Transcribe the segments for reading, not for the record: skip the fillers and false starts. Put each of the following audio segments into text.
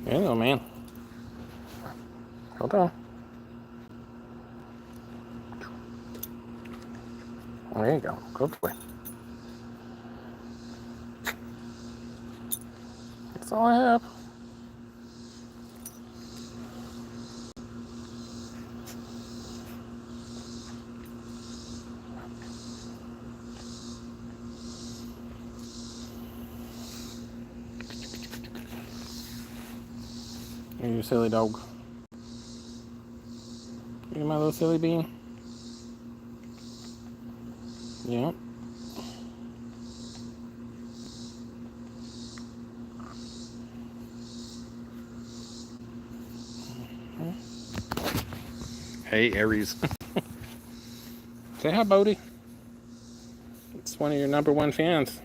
Hello, man. Hold on. There you go. Good boy. That's all I have. You silly dog. You my little silly bean? Yep. Hey, Aries. Say hi, Bodie. It's one of your #1 fans.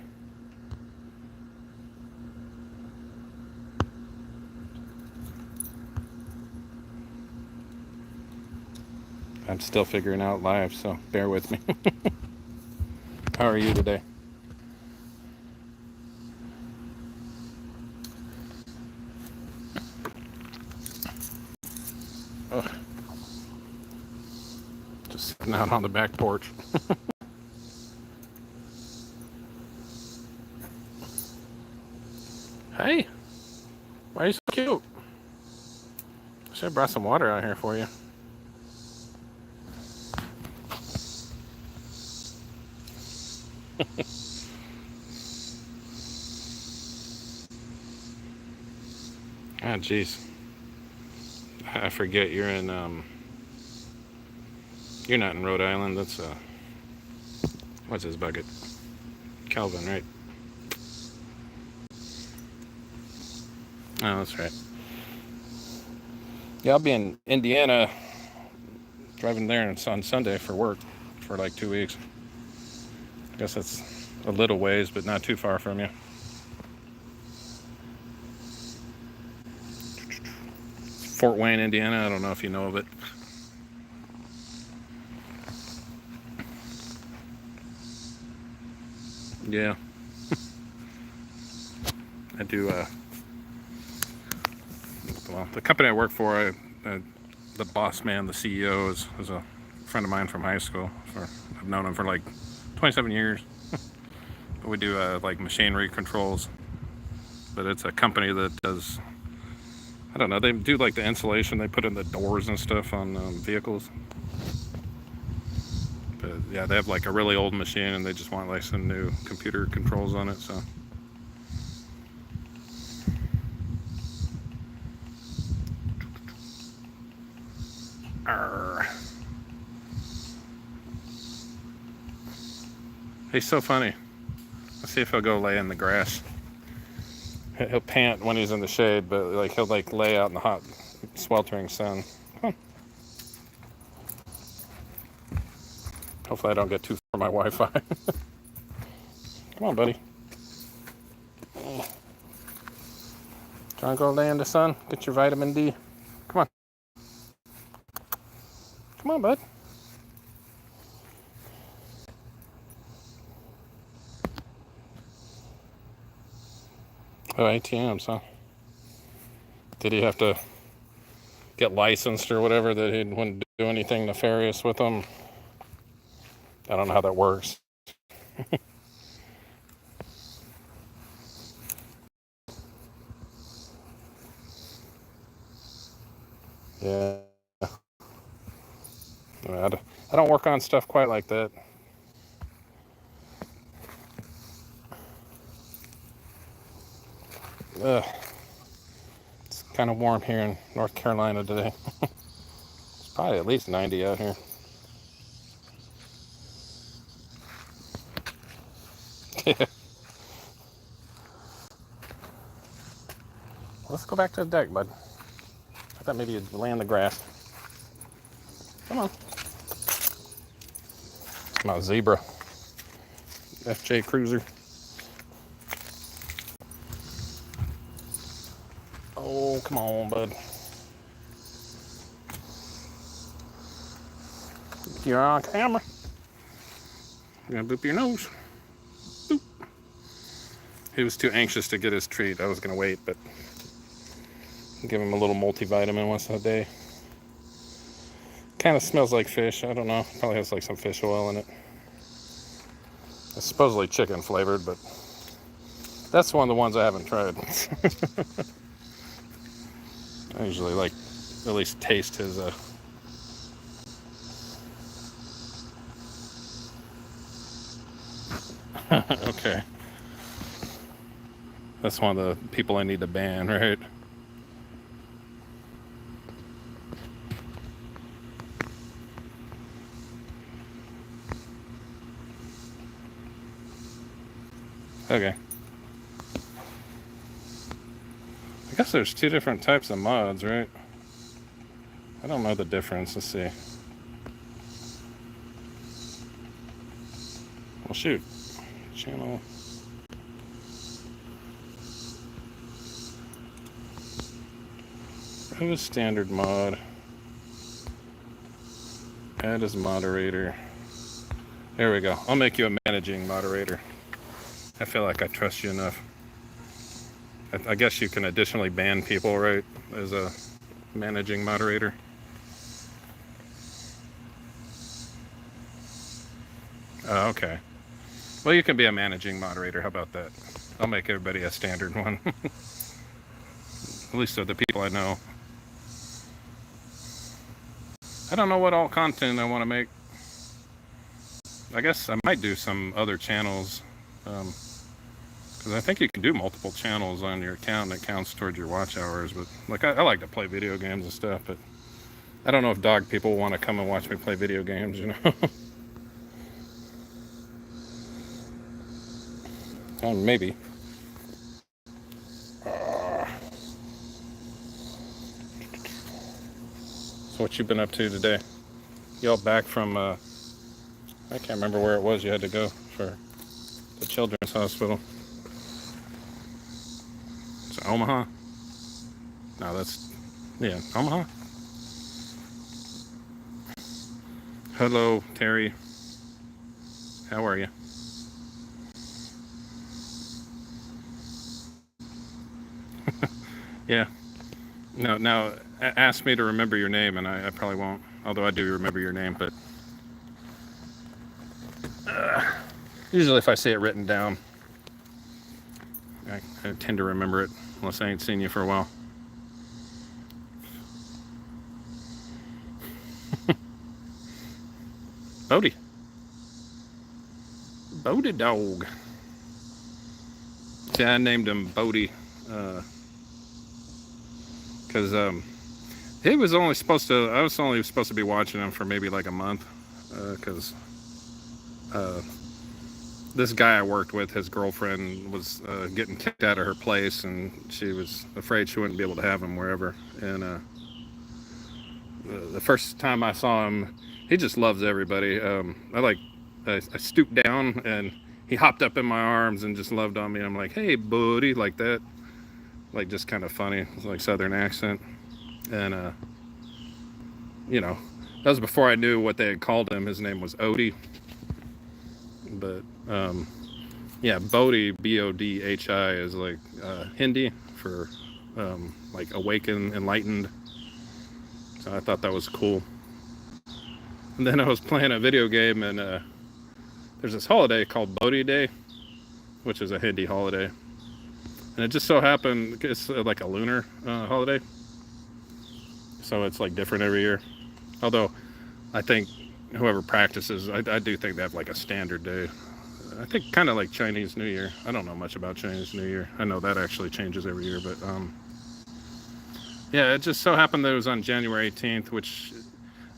I'm still figuring out live, so bear with me. How are you today? Ugh. Just sitting out on the back porch. Hey, why are you so cute? Should have brought some water out here for you. Ah, jeez. I forget you're in, you're not in Rhode Island. That's, what's his bucket? Calvin, right? Oh, that's right. Yeah, I'll be in Indiana, driving there on Sunday for work for like 2 weeks. I guess that's a little ways, but not too far from you. Fort Wayne, Indiana. I don't know if you know of it. Yeah, I do. Well, the company I work for, the boss man, the CEO, is a friend of mine from high school. I've known him for like 27 years. But we do like machinery controls. But it's a company that does, I don't know, they do like the insulation they put in the doors and stuff on vehicles. But yeah, they have like a really old machine and they just want like some new computer controls on it. So Arr. He's so funny. Let's see if he'll go lay in the grass. He'll pant when he's in the shade, but like he'll like lay out in the hot, sweltering sun. Come on. Hopefully I don't get too far from my Wi-Fi. Come on, buddy. Trying to go lay in the sun, get your vitamin D. Come on. Come on, bud. Oh, ATMs, huh? Did he have to get licensed or whatever that he wouldn't do anything nefarious with them? I don't know how that works. Yeah. I don't work on stuff quite like that. Ugh. It's kind of warm here in North Carolina today. It's probably at least 90 out here. Let's go back to the deck, bud. I thought maybe you'd lay in the grass. Come on. Come on, zebra. FJ Cruiser. Oh, come on, bud. You're on camera. You're gonna boop your nose. Boop. He was too anxious to get his treat. I was gonna wait, but Give him a little multivitamin once a day. Kind of smells like fish. I don't know. Probably has like some fish oil in it. It's supposedly chicken flavored, but that's one of the ones I haven't tried. I usually like at least taste his okay. That's one of the people I need to ban, right? Okay. I guess there's two different types of mods, right? I don't know the difference. Let's see. Well, shoot. Channel. Who is standard mod? Add as moderator. There we go. I'll make you a managing moderator. I feel like I trust you enough. I guess you can additionally ban people, right? As a managing moderator. Oh, okay. Well, you can be a managing moderator. How about that? I'll make everybody a standard one. At least of the people I know. I don't know what all content I want to make. I guess I might do some other channels. Because I think you can do multiple channels on your account and it counts towards your watch hours. But like I like to play video games and stuff, but I don't know if dog people want to come and watch me play video games, you know? Maybe. So what you been up to today? Y'all back from, I can't remember where it was you had to go for the children's hospital. It's Omaha? No, that's, yeah, Omaha? Hello, Terry. How are you? Yeah. No, now ask me to remember your name, and I probably won't. Although I do remember your name, but usually if I see it written down, I tend to remember it, unless I ain't seen you for a while. Bodie. Bodie dog. See, I named him Bodie because he was only supposed to. I was only supposed to be watching him for maybe like a month because this guy I worked with, his girlfriend was getting kicked out of her place, and she was afraid she wouldn't be able to have him wherever. And the first time I saw him, he just loves everybody. I stooped down and he hopped up in my arms and just loved on me. I'm like, hey, buddy, like that. Like just kind of funny, like Southern accent. And, you know, that was before I knew what they had called him. His name was Odie. But, yeah, Bodhi, B-O-D-H-I, is like Hindi for like awakened, enlightened. So I thought that was cool. And then I was playing a video game, and there's this holiday called Bodhi Day, which is a Hindi holiday. And it just so happened it's like a lunar holiday. So it's like different every year. Although I think whoever practices, I do think they have like a standard day. I think kind of like Chinese New Year. I don't know much about Chinese New Year. I know that actually changes every year, but yeah, it just so happened that it was on January 18th, which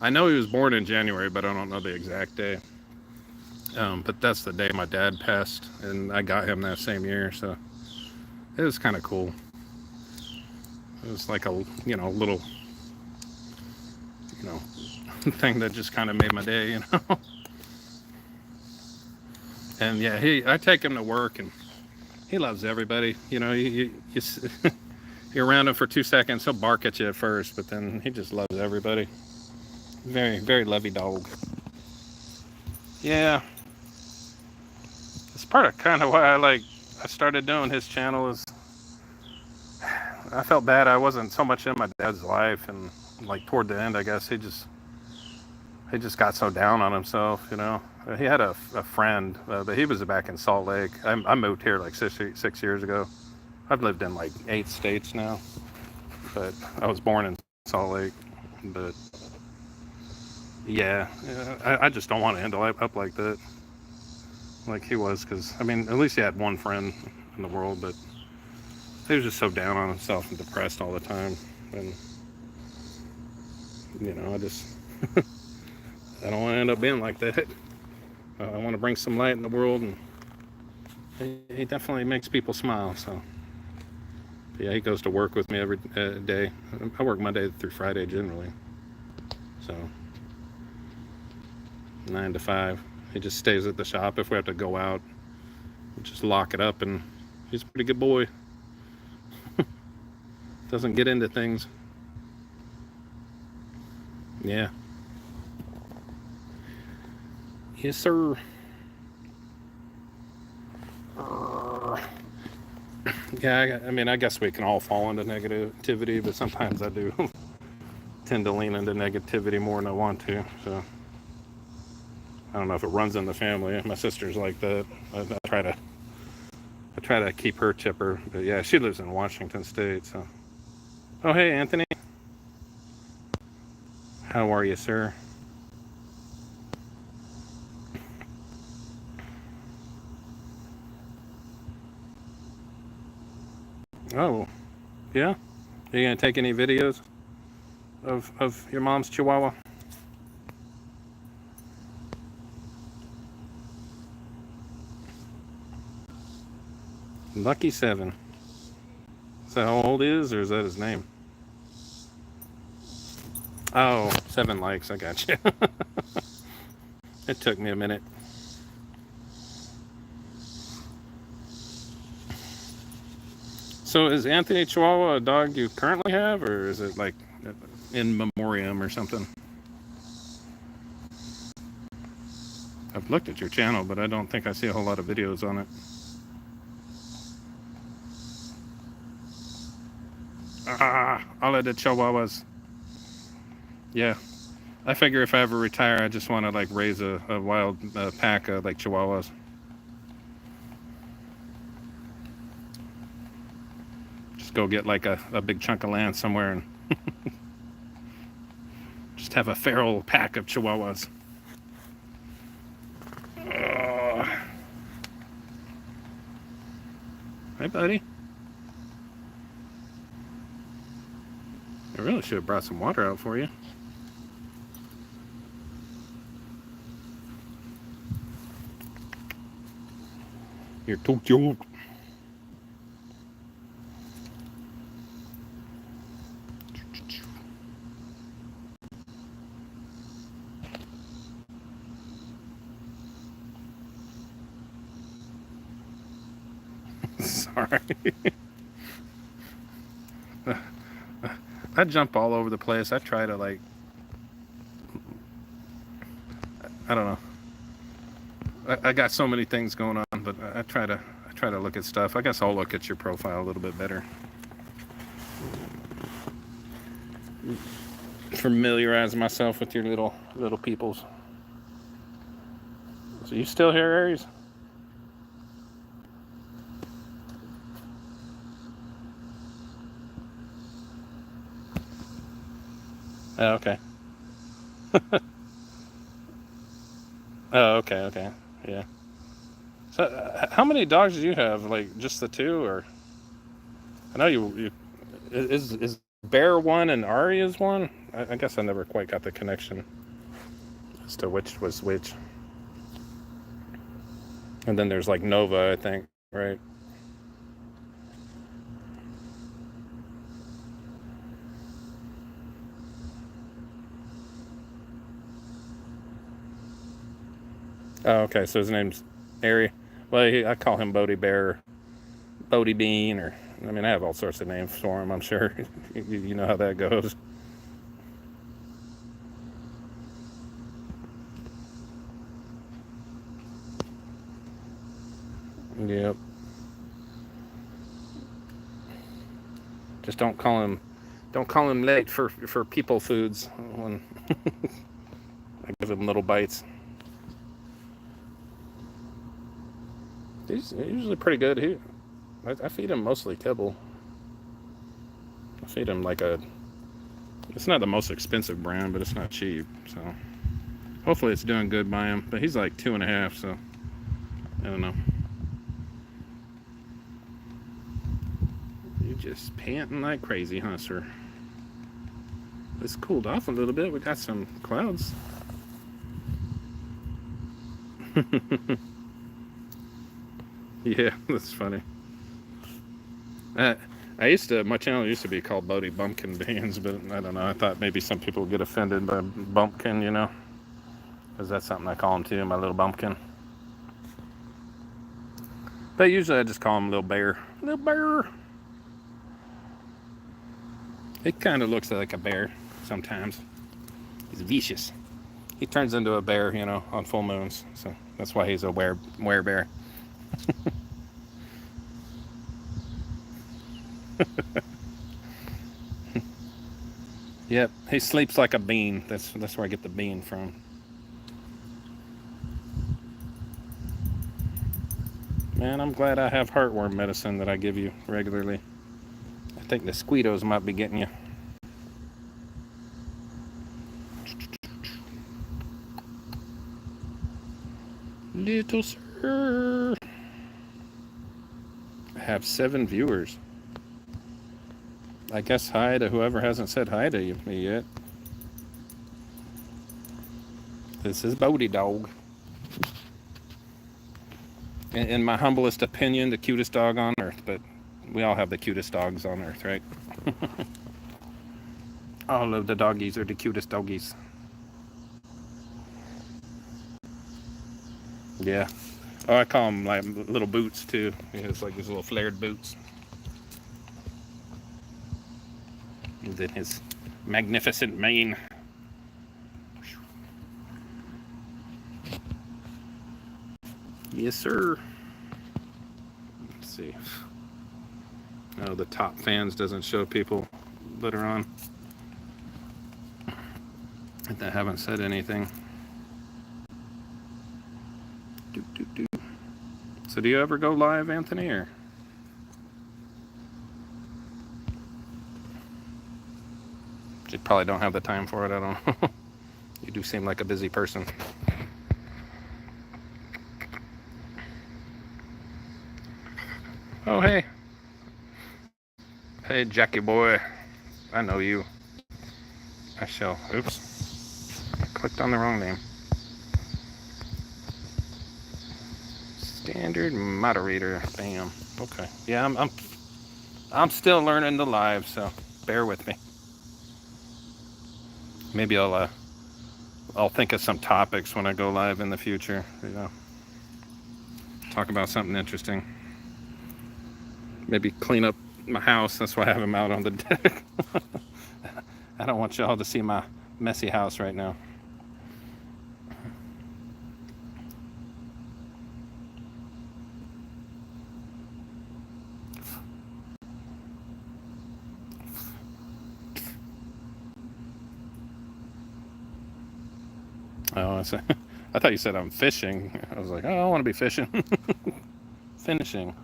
I know he was born in January, but I don't know the exact day. But that's the day my dad passed, and I got him that same year, so it was kind of cool. It was like a, little, thing that just kind of made my day, And yeah, I take him to work, and he loves everybody. You you're around him for 2 seconds, he'll bark at you at first, but then he just loves everybody. Very, very lovey dog. Yeah. It's part of kind of why I started doing his channel is I felt bad. I wasn't so much in my dad's life, and like toward the end, I guess he just got so down on himself. He had a friend, but he was back in Salt Lake. I moved here like 6 years ago. I've lived in like 8 states now, but I was born in Salt Lake. But yeah, I just don't want to end up like that, like he was, because I mean, at least he had one friend in the world, but he was just so down on himself and depressed all the time. And I just I don't want to end up being like that. I want to bring some light in the world, and he definitely makes people smile. So yeah, he goes to work with me every day. I work Monday through Friday generally, so 9 to 5. He just stays at the shop. If we have to go out, we just lock it up, and he's a pretty good boy. Doesn't get into things. Yeah. Yes, sir. Yeah, I mean, I guess we can all fall into negativity, but sometimes I do tend to lean into negativity more than I want to. So I don't know if it runs in the family. My sister's like that. I try to keep her chipper, but yeah, she lives in Washington State. So, oh hey, Anthony, how are you, sir? Oh, yeah. Are you gonna take any videos of your mom's Chihuahua? Lucky 7. Is that how old he is, or is that his name? Oh, 7 likes. I got you. It took me a minute. So is Anthony Chihuahua a dog you currently have, or is it like in memoriam or something? I've looked at your channel, but I don't think I see a whole lot of videos on it. All of the Chihuahuas. Yeah. I figure if I ever retire, I just want to like raise a wild pack of like Chihuahuas. Just go get like a big chunk of land somewhere and just have a feral pack of Chihuahuas. Hey, buddy. I really should have brought some water out for you. You're too cute. Sorry. I jump all over the place. I try to like, I don't know. I got so many things going on, but I try to look at stuff. I guess I'll look at your profile a little bit better. Familiarize myself with your little peoples. So you still here, Aries? Oh, okay. Oh, okay. Yeah. So, how many dogs do you have? Like just the 2, or I know you is Bear one and Ari is one. I guess I never quite got the connection as to which was which. And then there's like Nova, I think, right? Oh, okay. So his name's Ari. Well, I call him Bodhi Bear, Bodie Bean, or I mean, I have all sorts of names for him. I'm sure you know how that goes. Yep. Just don't call him late for people foods when I give him little bites. He's usually pretty good. I feed him mostly kibble. I feed him like it's not the most expensive brand, but it's not cheap, so hopefully it's doing good by him. But he's like 2.5, so I don't know. You're just panting like crazy, huh, sir? It's cooled off a little bit. We got some clouds. Yeah, that's funny. My channel used to be called Bodie Bumpkin Beans, but I don't know. I thought maybe some people would get offended by bumpkin, you know, because that's something I call him too, my little bumpkin. But usually I just call him Little Bear. Little Bear. It kind of looks like a bear sometimes. He's vicious. He turns into a bear, you know, on full moons. So that's why he's a werebear. Yep, he sleeps like a bean. That's where I get the bean from. Man, I'm glad I have heartworm medicine that I give you regularly. I think the squeetos might be getting you. Little sir. I have 7 viewers. I guess hi to whoever hasn't said hi to me yet. This is Bodie Dog. In my humblest opinion, the cutest dog on earth, but we all have the cutest dogs on earth, right? All of the doggies are the cutest doggies. Yeah. Oh, I call them like little boots too. It's like these little flared boots. And then his magnificent mane. Yes, sir. Let's see. Oh, the top fans doesn't show people that are on that haven't said anything. So do you ever go live, Anthony, or? You probably don't have the time for it, I don't know. You do seem like a busy person. Oh, hey. Hey, Jackie boy. I know you. I shall. Oops. Clicked on the wrong name. Standard moderator. Bam. Okay. Yeah, I'm still learning the live, so bear with me. Maybe I'll think of some topics when I go live in the future. You know, talk about something interesting. Maybe clean up my house. That's why I have him out on the deck. I don't want y'all to see my messy house right now. Oh, I thought you said I'm fishing. I was like, oh, I want to be fishing. Finishing.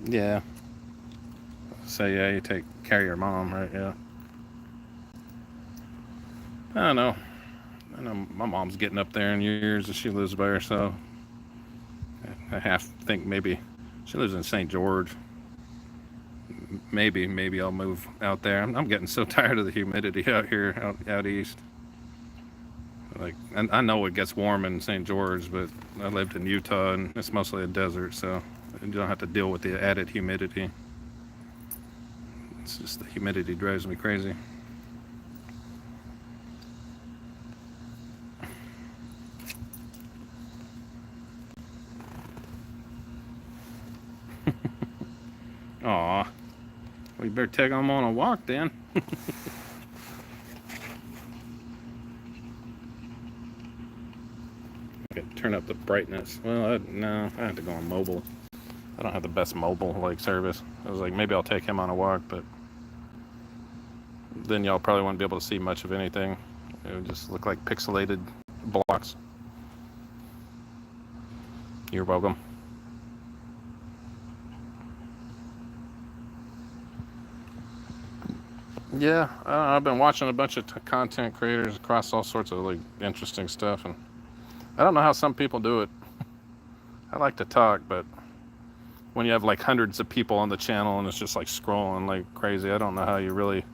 Yeah. So yeah, you take care of your mom, right? Yeah. I don't know. I know my mom's getting up there in years and she lives by herself. I half think maybe she lives in St. George. Maybe I'll move out there. I'm getting so tired of the humidity out here, out east. Like, and I know it gets warm in St. George, but I lived in Utah and it's mostly a desert, so you don't have to deal with the added humidity. It's just the humidity drives me crazy. Aw. We better take them on a walk then. could turn up the brightness. Well, no, I have to go on mobile. I don't have the best mobile like service. I was like, maybe I'll take him on a walk, but then y'all probably won't be able to see much of anything. It would just look like pixelated blocks. You're welcome. Yeah, I've been watching a bunch of content creators across all sorts of like interesting stuff, and I don't know how some people do it. I like to talk, but when you have like hundreds of people on the channel and it's just like scrolling like crazy, I don't know how you really,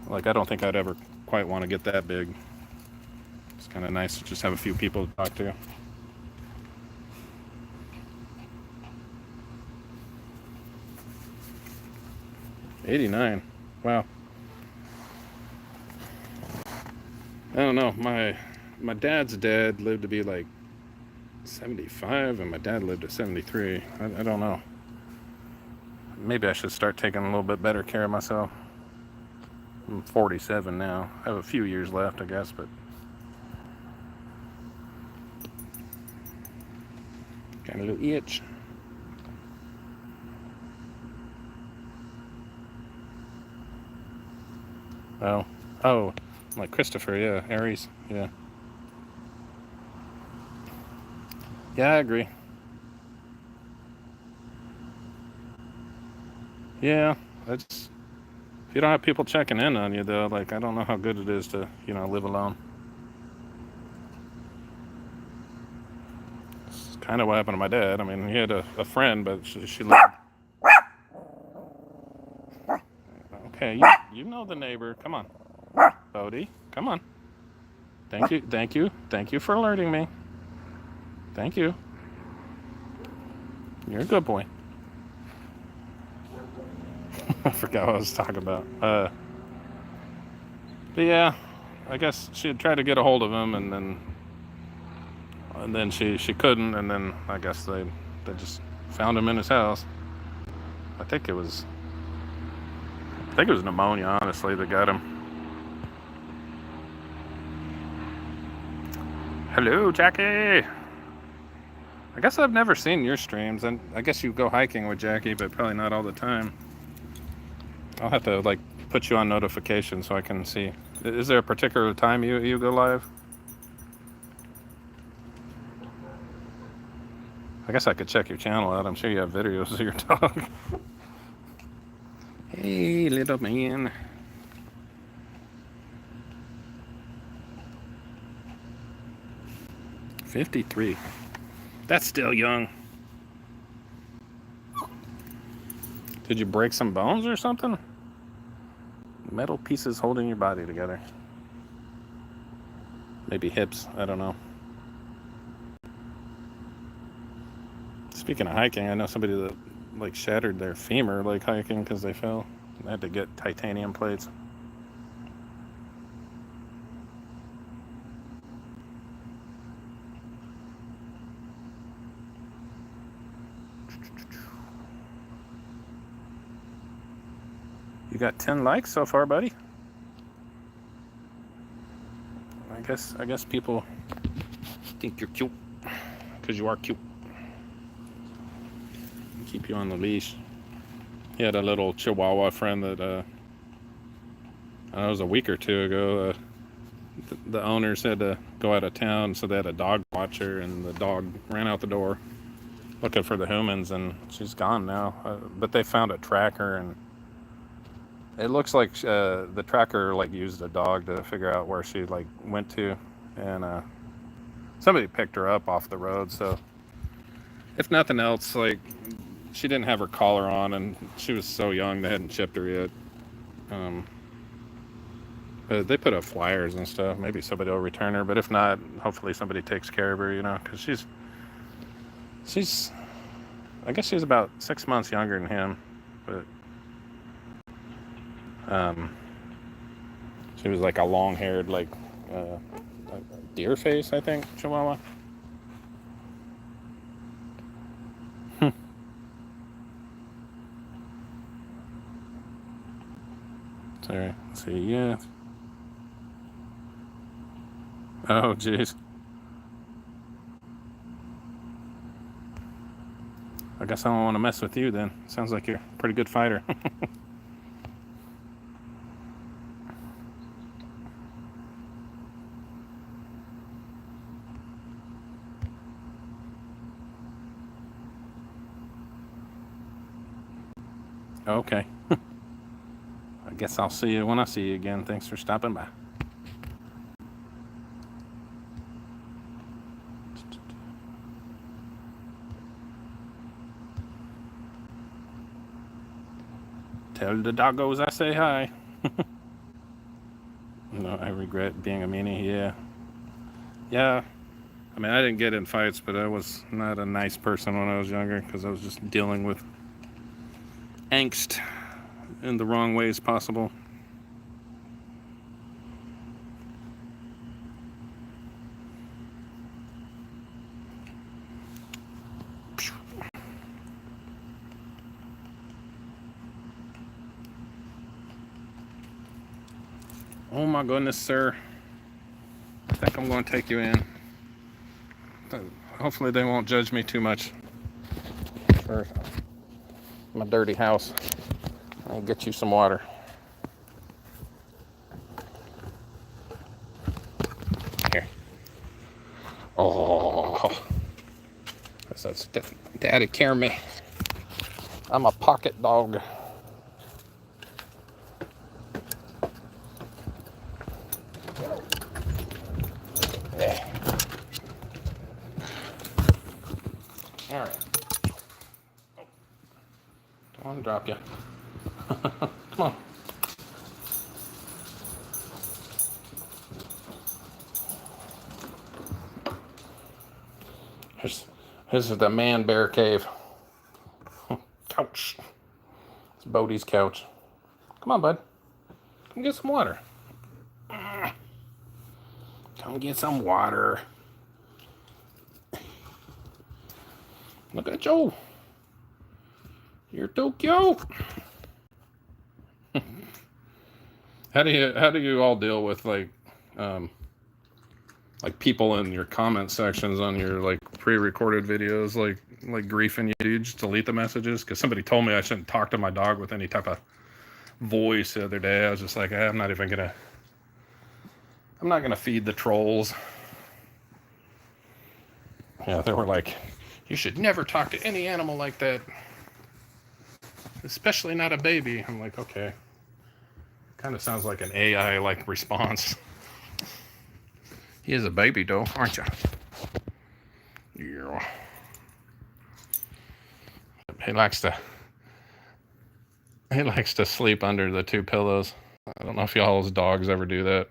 like, I don't think I'd ever quite want to get that big. It's kind of nice to just have a few people to talk to. '89. Wow. I don't know. My dad's dad lived to be like 75, and my dad lived to 73. I don't know. Maybe I should start taking a little bit better care of myself. I'm 47 now. I have a few years left, I guess, but got a little itch. Oh, like Christopher, yeah, Aries, yeah. Yeah, I agree. Yeah, that's, if you don't have people checking in on you, though, like, I don't know how good it is to, live alone. It's kind of what happened to my dad. I mean, he had a friend, but she lived. Okay, you know the neighbor. Come on, Bodie. Come on. Thank you for alerting me. Thank you. You're a good boy. I forgot what I was talking about. But yeah, I guess she had tried to get a hold of him, and then she couldn't, and then I guess they just found him in his house. I think it was pneumonia, honestly, that got him. Hello, Jackie. I guess I've never seen your streams, and I guess you go hiking with Jackie, but probably not all the time. I'll have to like put you on notification so I can see. Is there a particular time you go live? I guess I could check your channel out. I'm sure you have videos of your dog. Hey, little man. '53. That's still young. Did you break some bones or something? Metal pieces holding your body together. Maybe hips. I don't know. Speaking of hiking, I know somebody that like shattered their femur like hiking because they fell. They had to get titanium plates. You got 10 likes so far, buddy. I guess people think you're cute because you are cute. Keep you on the leash. He had a little Chihuahua friend that it was a week or two ago. The owners had to go out of town, so they had a dog watcher, and the dog ran out the door looking for the humans, and she's gone now. But they found a tracker, and it looks like the tracker like used a dog to figure out where she like went to, and somebody picked her up off the road. So if nothing else, like, she didn't have her collar on, and she was so young they hadn't chipped her yet. But they put up flyers and stuff. Maybe somebody will return her, but if not, hopefully somebody takes care of her, because she's I guess she's about 6 months younger than him, but she was like a long-haired, like deer face, I think, Chihuahua. Sorry, let's see, yeah. Oh, jeez. I guess I don't want to mess with you then. Sounds like you're a pretty good fighter. Okay. I guess I'll see you when I see you again. Thanks for stopping by. Tell the doggos I say hi. No, I regret being a meanie. Yeah. Yeah. I mean, I didn't get in fights, but I was not a nice person when I was younger because I was just dealing with angst in the wrong ways possible. Oh my goodness, sir. I think I'm going to take you in. Hopefully they won't judge me too much for my dirty house. I'll get you some water. Here. Oh. That's Daddy, carry me. I'm a pocket dog. Yeah. All right. Oh. Don't want to drop you. Come on. This is the man bear cave. Couch. It's Bodie's couch. Come on, bud. Come get some water. Come get some water. Look at you. You're too cute. How do you all deal with like people in your comment sections on your like pre-recorded videos like griefing you? Do you just delete the messages? Because somebody told me I shouldn't talk to my dog with any type of voice the other day. I was just like, I'm not gonna feed the trolls. Yeah, they were like, you should never talk to any animal like that, especially not a baby. I'm like, okay. Kind of sounds like an AI like response. He is a baby though, aren't you? Yeah. He likes to sleep under the two pillows. I don't know if y'all's dogs ever do that.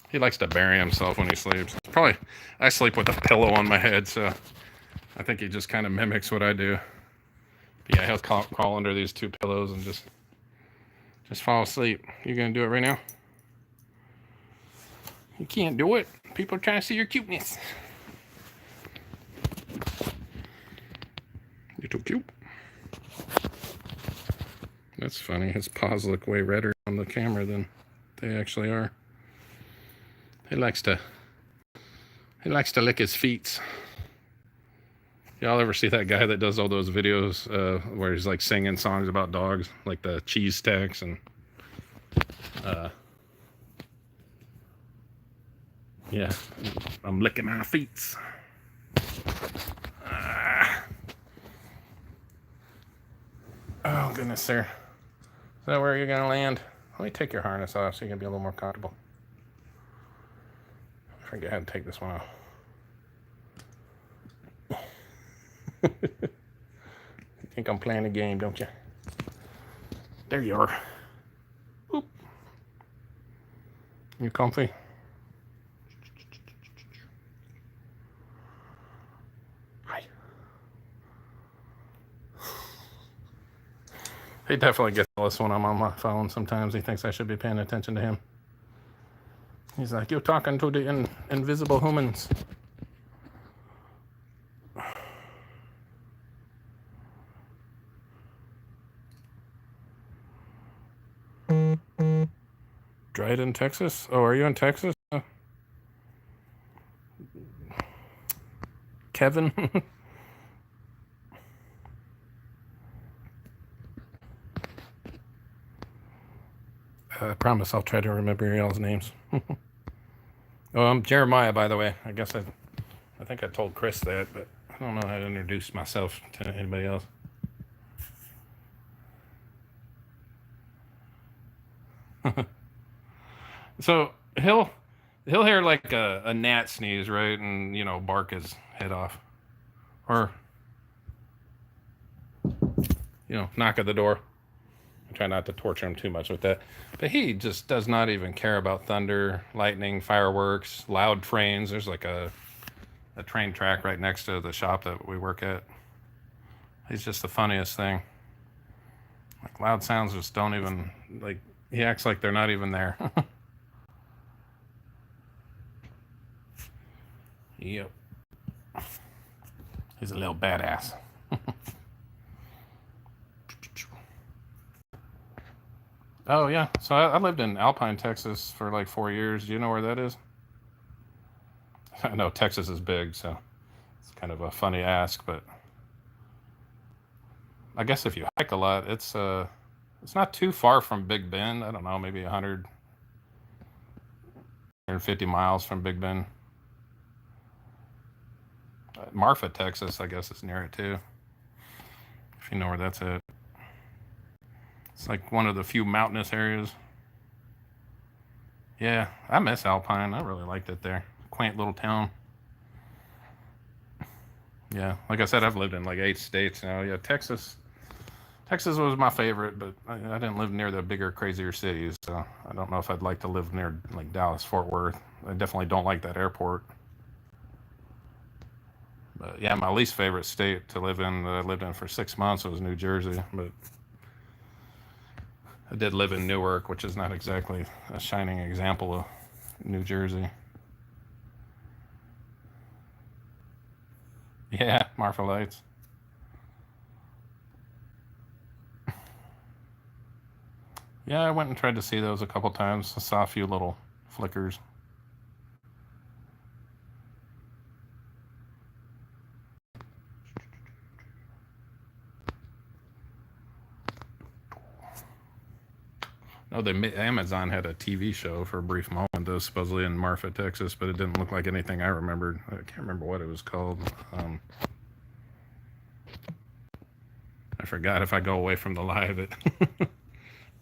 He likes to bury himself when he sleeps. I sleep with a pillow on my head, so I think he just kind of mimics what I do. But yeah, he'll crawl under these two pillows and just fall asleep. You gonna do it right now? You can't do it. People are trying to see your cuteness. You're too cute. That's funny. His paws look way redder on the camera than they actually are. He likes to lick his feet. Y'all ever see that guy that does all those videos where he's like singing songs about dogs, like the cheese stacks and yeah, I'm licking my feet. Oh goodness, sir. Is that where you're gonna land? Let me take your harness off so you can be a little more comfortable. I forget how to take this one off. You think I'm playing a game, don't you? There you are. Oop. You comfy? Hi. He definitely gets jealous when I'm on my phone. Sometimes he thinks I should be paying attention to him. He's like, you're talking to the invisible humans. Dryden, Texas? Oh, are you in Texas? Kevin? I promise I'll try to remember y'all's names. Oh, I'm Jeremiah, by the way. I think I told Chris that, but I don't know how to introduce myself to anybody else. So he'll hear like a gnat sneeze, right, and bark his head off, or knock at the door. I try not to torture him too much with that, but he just does not even care about thunder, lightning, fireworks, loud trains. There's like a train track right next to the shop that we work at. He's just the funniest thing. Like loud sounds just don't even like. He acts like they're not even there. Yep. He's a little badass. Oh yeah. So I lived in Alpine, Texas for like 4 years. Do you know where that is? I know Texas is big, so it's kind of a funny ask, but I guess if you hike a lot, it's not too far from Big Bend. I don't know, maybe 150 miles from Big Bend. Marfa, Texas, I guess is near it too. If you know where that's at. It's like one of the few mountainous areas. Yeah, I miss Alpine. I really liked it there. Quaint little town. Yeah, like I said, I've lived in like 8 states now. Yeah, Texas was my favorite, but I didn't live near the bigger, crazier cities, so I don't know if I'd like to live near like Dallas, Fort Worth. I definitely don't like that airport. But yeah, my least favorite state to live in that I lived in for 6 months was New Jersey. But I did live in Newark, which is not exactly a shining example of New Jersey. Yeah, Marfa Lights. Yeah, I went and tried to see those a couple times. I saw a few little flickers. Oh, Amazon had a TV show for a brief moment, though, supposedly in Marfa, Texas, but it didn't look like anything I remembered. I can't remember what it was called. I forgot. If I go away from the live, it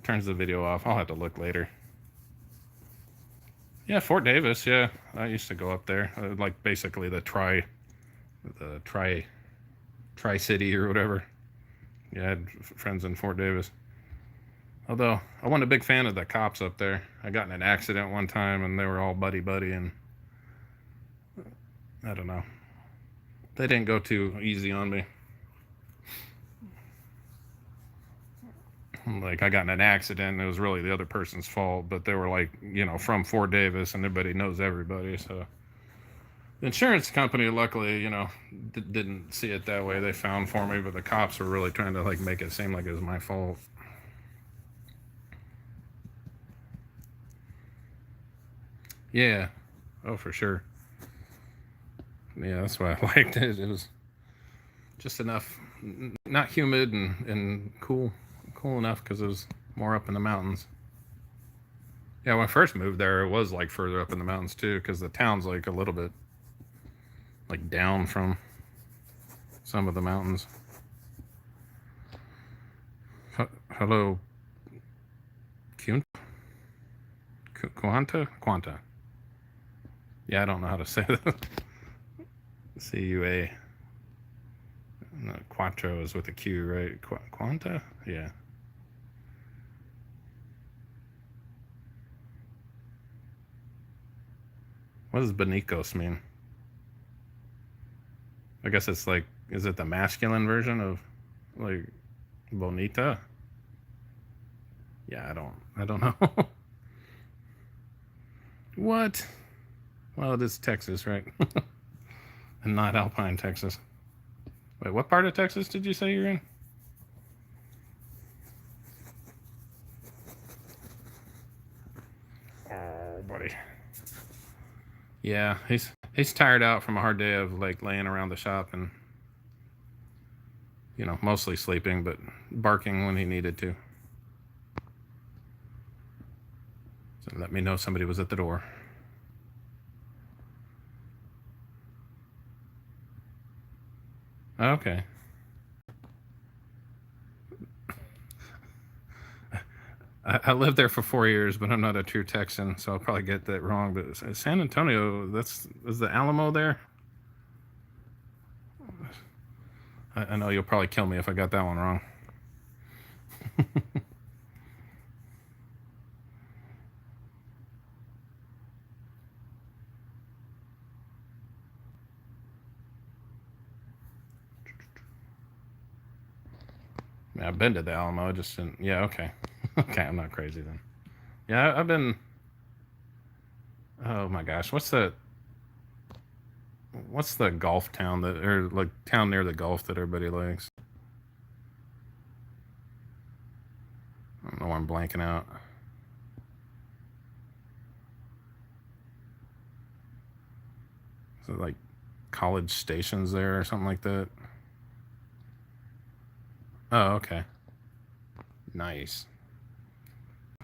turns the video off. I'll have to look later. Yeah, Fort Davis. Yeah, I used to go up there. Like basically the tri city or whatever. Yeah, I had friends in Fort Davis. Although I wasn't a big fan of the cops up there. I got in an accident one time, and they were all buddy buddy, and I don't know. They didn't go too easy on me. Like I got in an accident, and it was really the other person's fault, but they were like, from Fort Davis, and everybody knows everybody. So the insurance company, luckily, didn't see it that way. They found for me, but the cops were really trying to like make it seem like it was my fault. Yeah. Oh, for sure. Yeah, that's why I liked it. It was just enough, not humid and cool enough because it was more up in the mountains. Yeah, when I first moved there, it was like further up in the mountains too, because the town's like a little bit like down from some of the mountains. Hello, Quanta. Yeah, I don't know how to say that. CUA. No, Quattro is with a Q, right? Quanta? Yeah. What does Benicos mean? I guess it's like, is it the masculine version of like Bonita? Yeah, I don't know. What? Well, it is Texas, right? And not Alpine, Texas. Wait, what part of Texas did you say you're in? Oh, buddy. Yeah, he's tired out from a hard day of like laying around the shop and mostly sleeping, but barking when he needed to. Let me know somebody was at the door. Okay. I lived there for 4 years, but I'm not a true Texan, so I'll probably get that wrong. But San Antonio, is the Alamo there? I know you'll probably kill me if I got that one wrong. Yeah, I've been to the Alamo. I just didn't. Yeah, okay. Okay, I'm not crazy then. Yeah, I've been. Oh my gosh, what's the golf town that, or like town near the Gulf that everybody likes? I don't know why I'm blanking out. Is it like College Station's there or something like that? Oh, okay. Nice.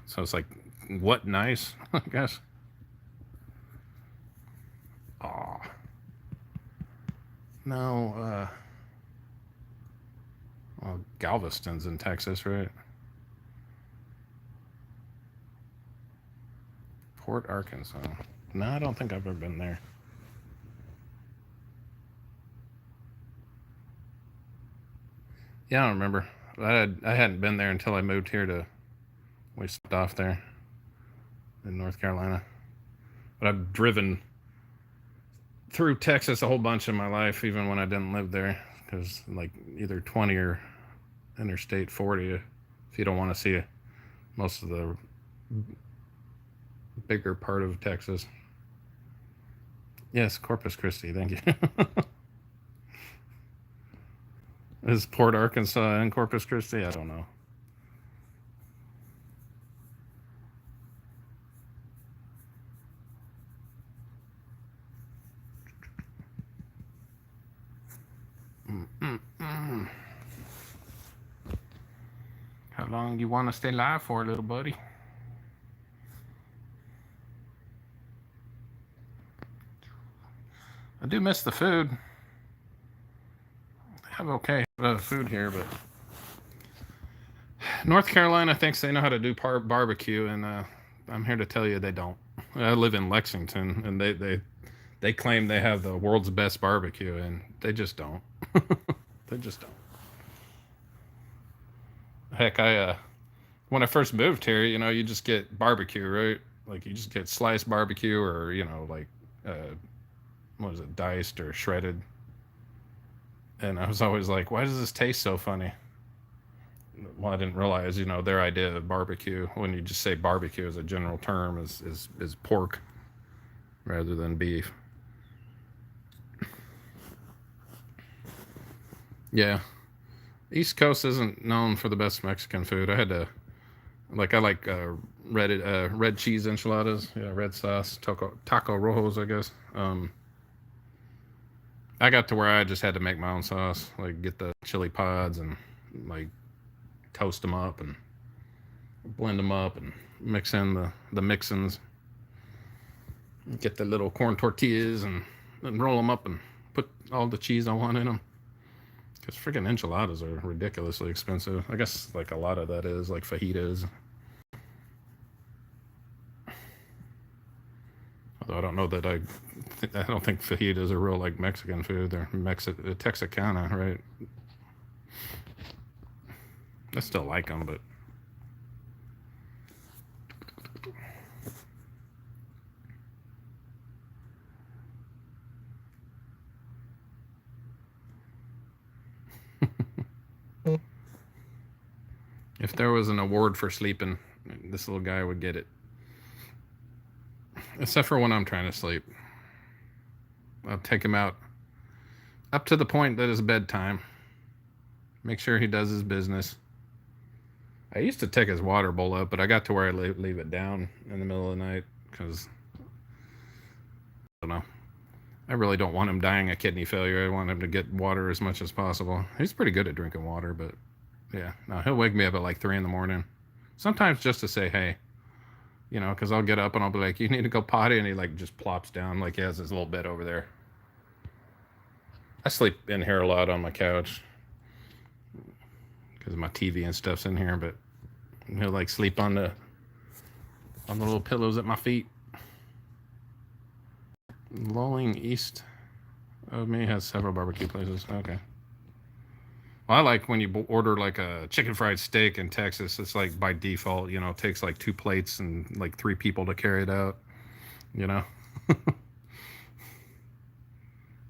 So it's like, what nice, I guess. Aw. No, well, Galveston's in Texas, right? Port Arkansas. No, I don't think I've ever been there. Yeah, I don't remember. I hadn't been there until I moved here to. We stopped off there in North Carolina. But I've driven through Texas a whole bunch in my life, even when I didn't live there, because like either 20 or Interstate 40, if you don't want to see most of the bigger part of Texas. Yes, Corpus Christi. Thank you. Is Port Arkansas and Corpus Christi? I don't know. How long you want to stay live for, little buddy? I do miss the food. They have okay food here, but North Carolina thinks they know how to do barbecue, and I'm here to tell you they don't. I live in Lexington, and they claim they have the world's best barbecue, and they just don't. They just don't. Heck, I when I first moved here, you just get barbecue, right? Like you just get sliced barbecue, or like what is it, diced or shredded. And I was always like, why does this taste so funny? Well, I didn't realize, their idea of barbecue, when you just say barbecue as a general term, is pork rather than beef. Yeah, East Coast isn't known for the best Mexican food. I like red cheese enchiladas, yeah, red sauce, taco rojos, I guess. I got to where I just had to make my own sauce, like get the chili pods and like toast them up and blend them up and mix in the mixins. Get the little corn tortillas and roll them up and put all the cheese I want in them. Because freaking enchiladas are ridiculously expensive. I guess like a lot of that is like fajitas. Although I don't know that I don't think fajitas are real like Mexican food. They're Texarkana, right? I still like them, but if there was an award for sleeping, this little guy would get it. Except for when I'm trying to sleep. I'll take him out up to the point that it's bedtime. Make sure he does his business. I used to take his water bowl up, but I got to where I leave it down in the middle of the night because I don't know. I really don't want him dying of kidney failure. I want him to get water as much as possible. He's pretty good at drinking water, but yeah, no, he'll wake me up at like 3 in the morning. Sometimes just to say hey. You know, because I'll get up and I'll be like, "You need to go potty," and he like just plops down like he has his little bed over there. I sleep in here a lot on my couch because my TV and stuff's in here, but he'll like sleep on the little pillows at my feet. Lolling east of me has several barbecue places. Okay. Well, I like when you order like a chicken fried steak in Texas. It's like by default, you know, it takes like 2 plates and like 3 people to carry it out. You know,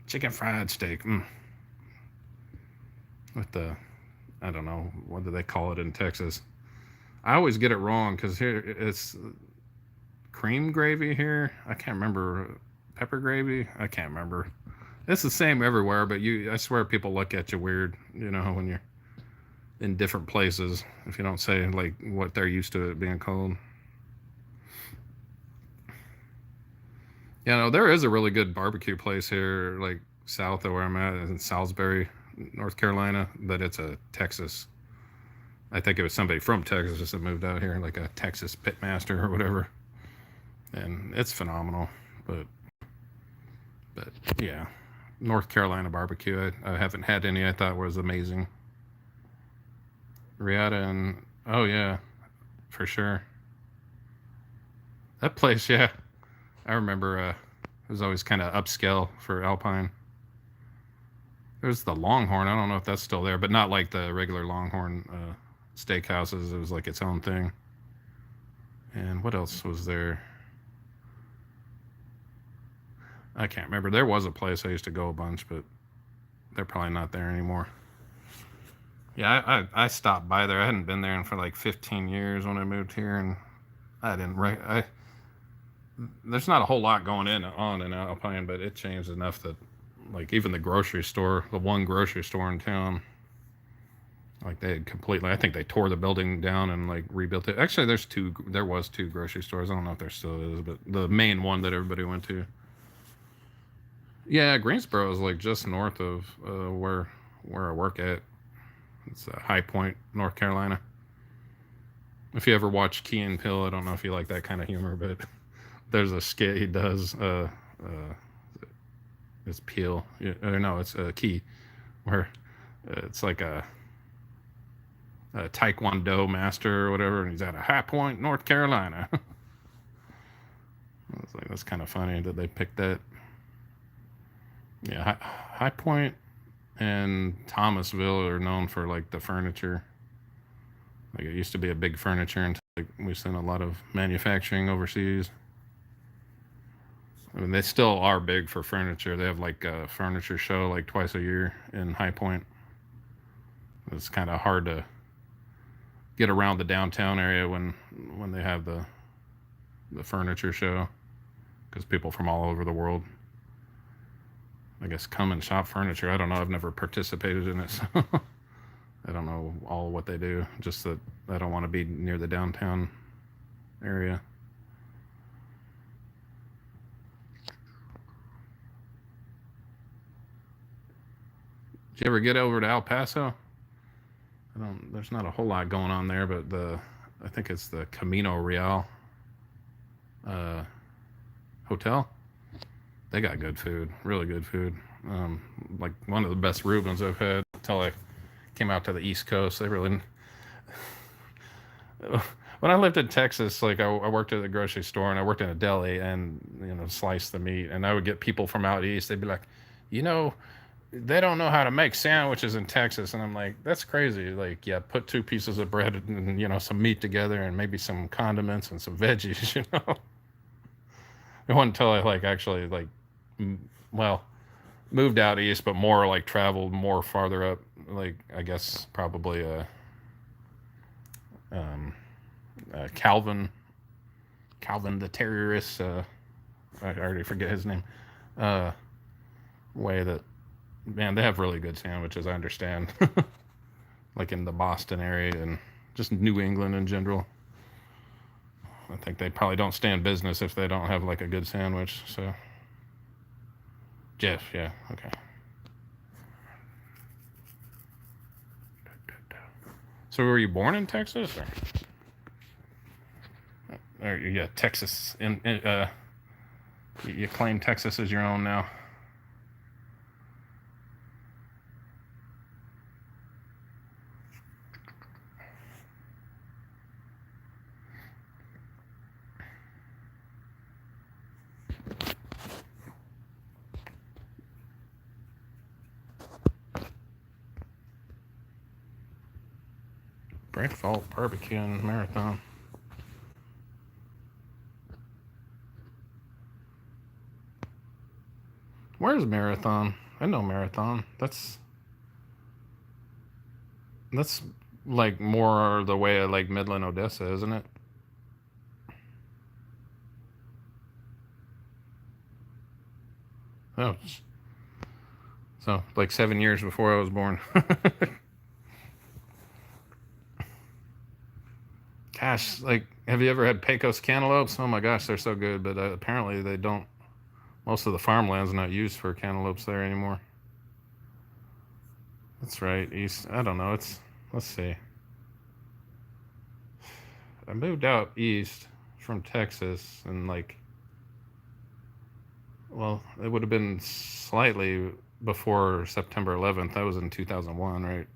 chicken fried steak with the, I don't know, what do they call it in Texas? I always get it wrong because here it's cream gravy here. I can't remember, pepper gravy. I can't remember. It's the same everywhere, but I swear people look at you weird, you know, when you're in different places if you don't say like what they're used to it being called. You know, there is a really good barbecue place here, like south of where I'm at, in Salisbury, North Carolina, but it's a Texas. I think it was somebody from Texas that moved out here, like a Texas pitmaster or whatever, and it's phenomenal. But but yeah, North Carolina barbecue. I haven't had any. I thought was amazing. Riata and oh yeah, for sure. That place, yeah, I remember. It was always kind of upscale for Alpine. There's the Longhorn. I don't know if that's still there, but not like the regular Longhorn steakhouses. It was like its own thing. And what else was there? I can't remember. There was a place I used to go a bunch, but they're probably not there anymore. Yeah, I stopped by there. I hadn't been there in for like 15 years when I moved here, and I didn't. There's not a whole lot going on in Alpine, but it changed enough that like even the grocery store, the one grocery store in town, like they had completely. I think they tore the building down and like rebuilt it. Actually, there was two grocery stores. I don't know if there still is, but the main one that everybody went to. Yeah, Greensboro is like just north of where I work at. It's High Point, North Carolina. If you ever watch Key and Peele, I don't know if you like that kind of humor, but there's a skit he does. It's Peele, or no, it's Key, where it's like a Taekwondo master or whatever, and he's at a High Point, North Carolina. It's like that's kind of funny that they picked that. Yeah, High Point and Thomasville are known for like the furniture. Like it used to be a big furniture until like, we sent a lot of manufacturing overseas. I mean, they still are big for furniture. They have like a furniture show like twice a year in High Point. It's kind of hard to get around the downtown area when they have the furniture show because people from all over the world, I guess, come and shop furniture. I don't know. I've never participated in it, so I don't know all what they do. Just that I don't want to be near the downtown area. Did you ever get over to El Paso? I don't. There's not a whole lot going on there, but I think it's the Camino Real uh, hotel. They got good food, really good food. Like one of the best Reubens I've had until I came out to the East Coast. They really. When I lived in Texas, like I worked at the grocery store and I worked in a deli and sliced the meat, and I would get people from out east. They'd be like, you know, they don't know how to make sandwiches in Texas, and I'm like, that's crazy. Like, yeah, put 2 pieces of bread and some meat together and maybe some condiments and some veggies. It wasn't until I like actually like, well, moved out east, but more like traveled more farther up. Like I guess probably um, Calvin, Calvin the terrorist. I already forget his name. Uh, Way that man, they have really good sandwiches. I understand, like in the Boston area and just New England in general. I think they probably don't stand business if they don't have like a good sandwich. So, Jeff, yeah, okay. So, were you born in Texas? Or? or yeah, Texas. You claim Texas as your own now. Break Fault Barbecue and Marathon. Where's Marathon? I know Marathon. That's like more the way of like Midland, Odessa, isn't it? Oh, so like 7 years before I was born. Gosh, like, have you ever had Pecos cantaloupes? Oh my gosh, they're so good, but apparently they don't. Most of the farmland's not used for cantaloupes there anymore. That's right, east. I don't know. Let's see. I moved out east from Texas, and like, well, it would have been slightly before September 11th. That was in 2001, right?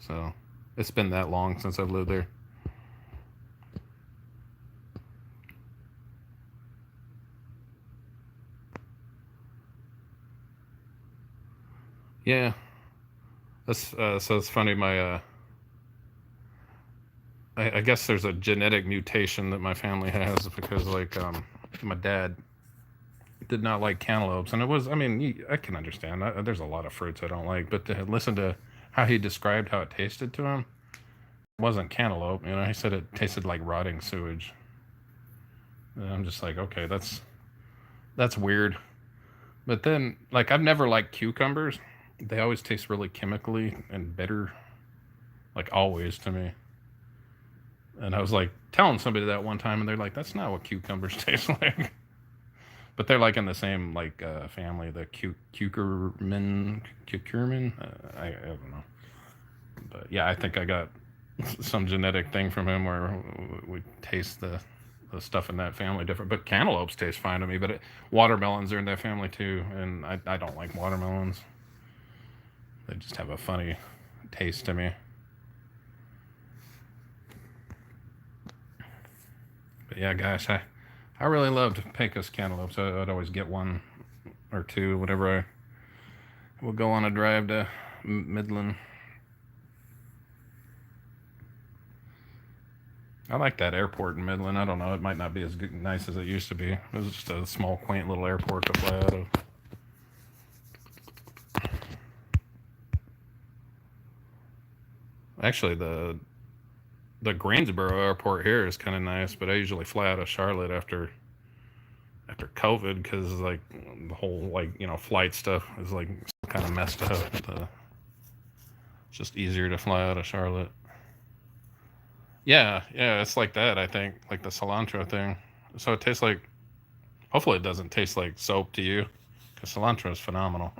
So it's been that long since I've lived there. Yeah, that's so it's funny. I guess there's a genetic mutation that my family has because like my dad did not like cantaloupes, and it was, I mean, I can understand. There's a lot of fruits I don't like, but to listen to how he described how it tasted to him, it wasn't cantaloupe. You know, he said it tasted like rotting sewage. And I'm just like, okay, that's weird. But then, like, I've never liked cucumbers. They always taste really chemically and bitter, like always to me. And I was like telling somebody that one time, and they're like, "That's not what cucumbers taste like." But they're like in the same like family, the cucurmin. I don't know, but yeah, I think I got some genetic thing from him where we taste the stuff in that family different. But cantaloupes taste fine to me. But watermelons are in that family too, and I don't like watermelons. They just have a funny taste to me. But yeah, gosh, I really loved Pecos cantaloupes. I'd always get one or two whenever I would go on a drive to Midland. I like that airport in Midland. I don't know. It might not be as good, nice as it used to be. It was just a small, quaint little airport to fly out of. Actually, the Greensboro airport here is kind of nice, but I usually fly out of Charlotte after COVID because like the whole like flight stuff is like kind of messed up. It's just easier to fly out of Charlotte. Yeah, yeah, it's like that. I think like the cilantro thing. So it tastes like. Hopefully, it doesn't taste like soap to you, because cilantro is phenomenal.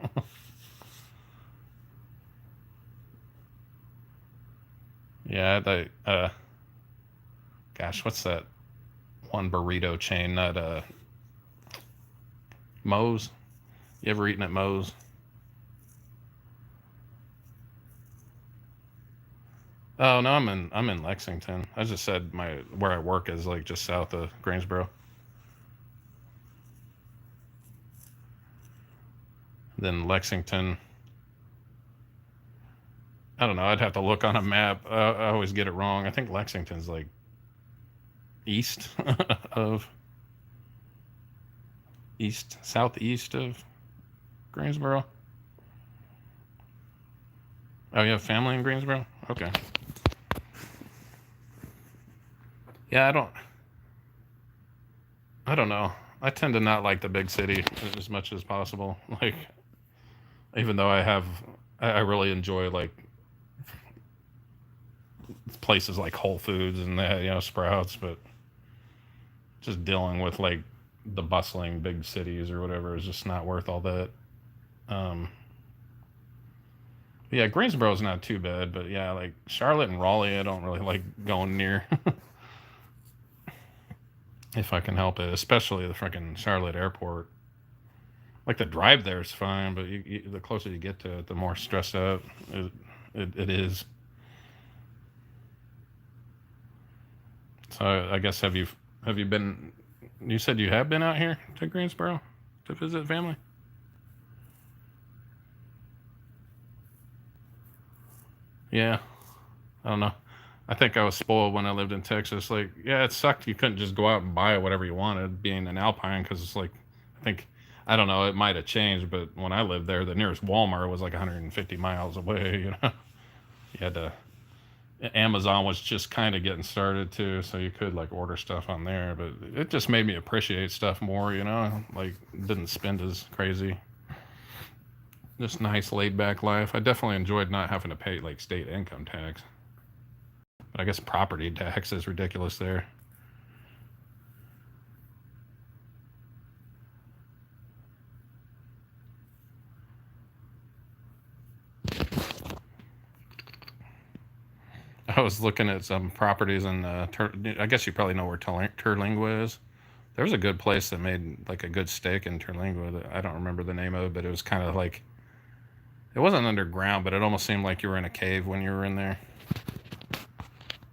Yeah, gosh, what's that one burrito chain? Not Moe's. You ever eaten at Moe's? Oh no, I'm in Lexington. I just said my where I work is like just south of Greensboro. Then Lexington. I don't know. I'd have to look on a map. I always get it wrong. I think Lexington's like east of southeast of Greensboro. Oh, you have family in Greensboro? Okay. Yeah, I don't know. I tend to not like the big city as much as possible. Like, even though I really enjoy like places like Whole Foods and Sprouts, but just dealing with like the bustling big cities or whatever is just not worth all that. Um, Yeah, Greensboro's not too bad, but yeah, like Charlotte and Raleigh, I don't really like going near if I can help it, especially the freaking Charlotte airport. Like the drive there is fine, but the closer you get to it, the more stressed out it is. So I guess have you been? You said you have been out here to Greensboro to visit family. Yeah, I don't know. I think I was spoiled when I lived in Texas. Like, yeah, it sucked. You couldn't just go out and buy whatever you wanted, being an Alpine, because it's like, I think, I don't know, it might have changed, but when I lived there, the nearest Walmart was like 150 miles away. You had to. Amazon was just kind of getting started too, so you could like order stuff on there, but it just made me appreciate stuff more. Like didn't spend as crazy. Just nice laid back life. I definitely enjoyed not having to pay like state income tax. But I guess property tax is ridiculous there. I was looking at some properties in, I guess you probably know where Terlingua is. There was a good place that made like a good steak in Terlingua. I don't remember the name of it, but it was kind of like, it wasn't underground, but it almost seemed like you were in a cave when you were in there.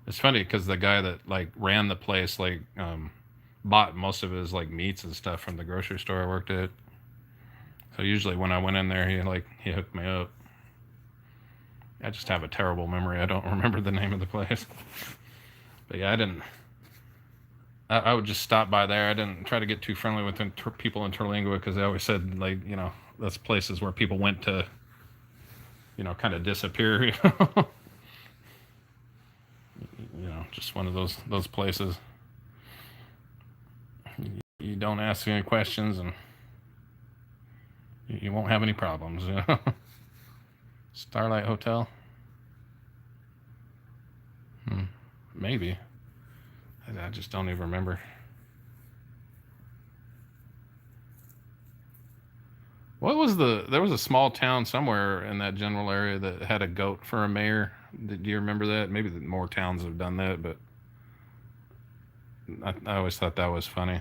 It's funny because the guy that like ran the place like bought most of his like meats and stuff from the grocery store I worked at. So usually when I went in there, he hooked me up. I just have a terrible memory. I don't remember the name of the place. But yeah, I didn't. I would just stop by there. I didn't try to get too friendly with people in Terlingua because they always said like that's places where people went to kind of disappear. Just one of those places. You don't ask any questions and you won't have any problems. Starlight Hotel. Maybe. I just don't even remember. What was there was a small town somewhere in that general area that had a goat for a mayor. Do you remember that? Maybe more towns have done that, but I always thought that was funny.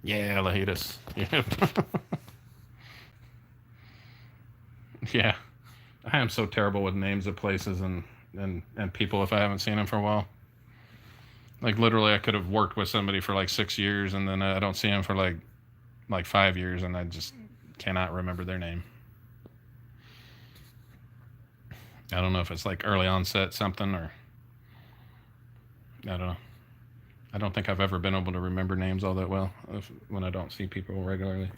Yeah, Lahidas. Yeah. Yeah. I am so terrible with names of places and people if I haven't seen them for a while. Like literally, I could have worked with somebody for like 6 years, and then I don't see them for like 5 years, and I just cannot remember their name. I don't know if it's like early onset something or I don't know. I don't think I've ever been able to remember names all that well when I don't see people regularly.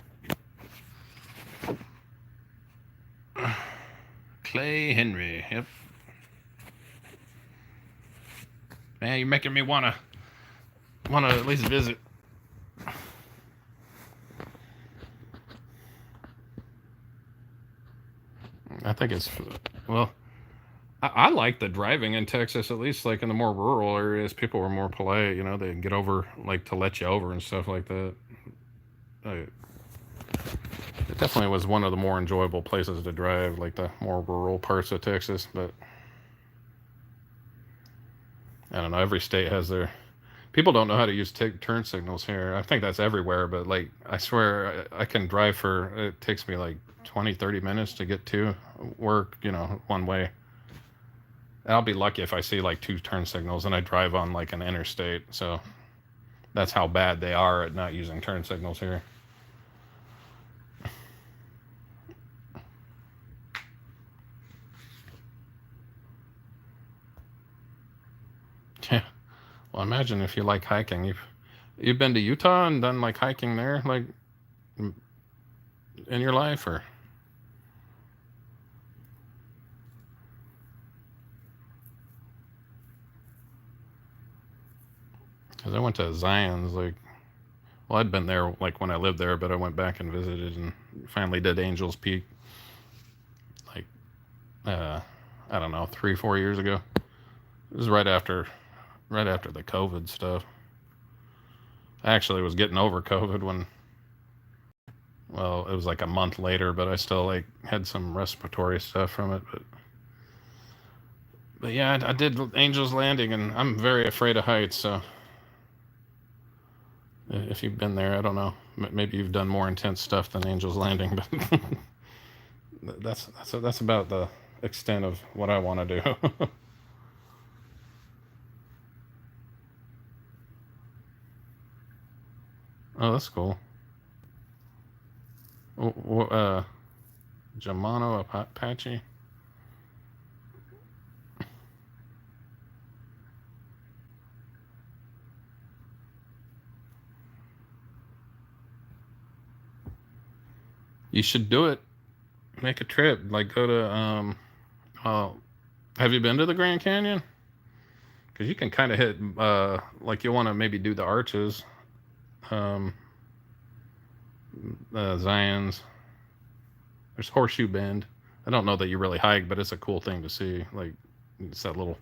Clay Henry. Yep. Man, you're making me wanna at least visit. I think it's well. I like the driving in Texas, at least like in the more rural areas, people were more polite. They get over like to let you over and stuff like that. It definitely was one of the more enjoyable places to drive, like the more rural parts of Texas. But I don't know. Every state has their people don't know how to use turn signals here. I think that's everywhere, but like I swear I can drive for it takes me like 20, 30 minutes to get to work, one way. I'll be lucky if I see like two turn signals and I drive on like an interstate. So that's how bad they are at not using turn signals here. Yeah. Well, imagine if you like hiking. You've been to Utah and done like hiking there, like in your life, or because I went to Zion's like. Well, I'd been there like when I lived there, but I went back and visited and finally did Angel's Peak like uh, I don't know 3 4 years ago. It was right after the COVID stuff. I actually was getting over COVID when, well, it was like a month later, but I still like had some respiratory stuff from it. But yeah, I did Angel's Landing, and I'm very afraid of heights. So if you've been there, I don't know. Maybe you've done more intense stuff than Angel's Landing, but that's about the extent of what I want to do. Oh, that's cool. Germano Apache. You should do it. Make a trip. Like go to uh, have you been to the Grand Canyon? Because you can kind of hit like you want to maybe do the arches, um, Zion's. There's Horseshoe Bend. I don't know that you really hike, but it's a cool thing to see. Like it's that little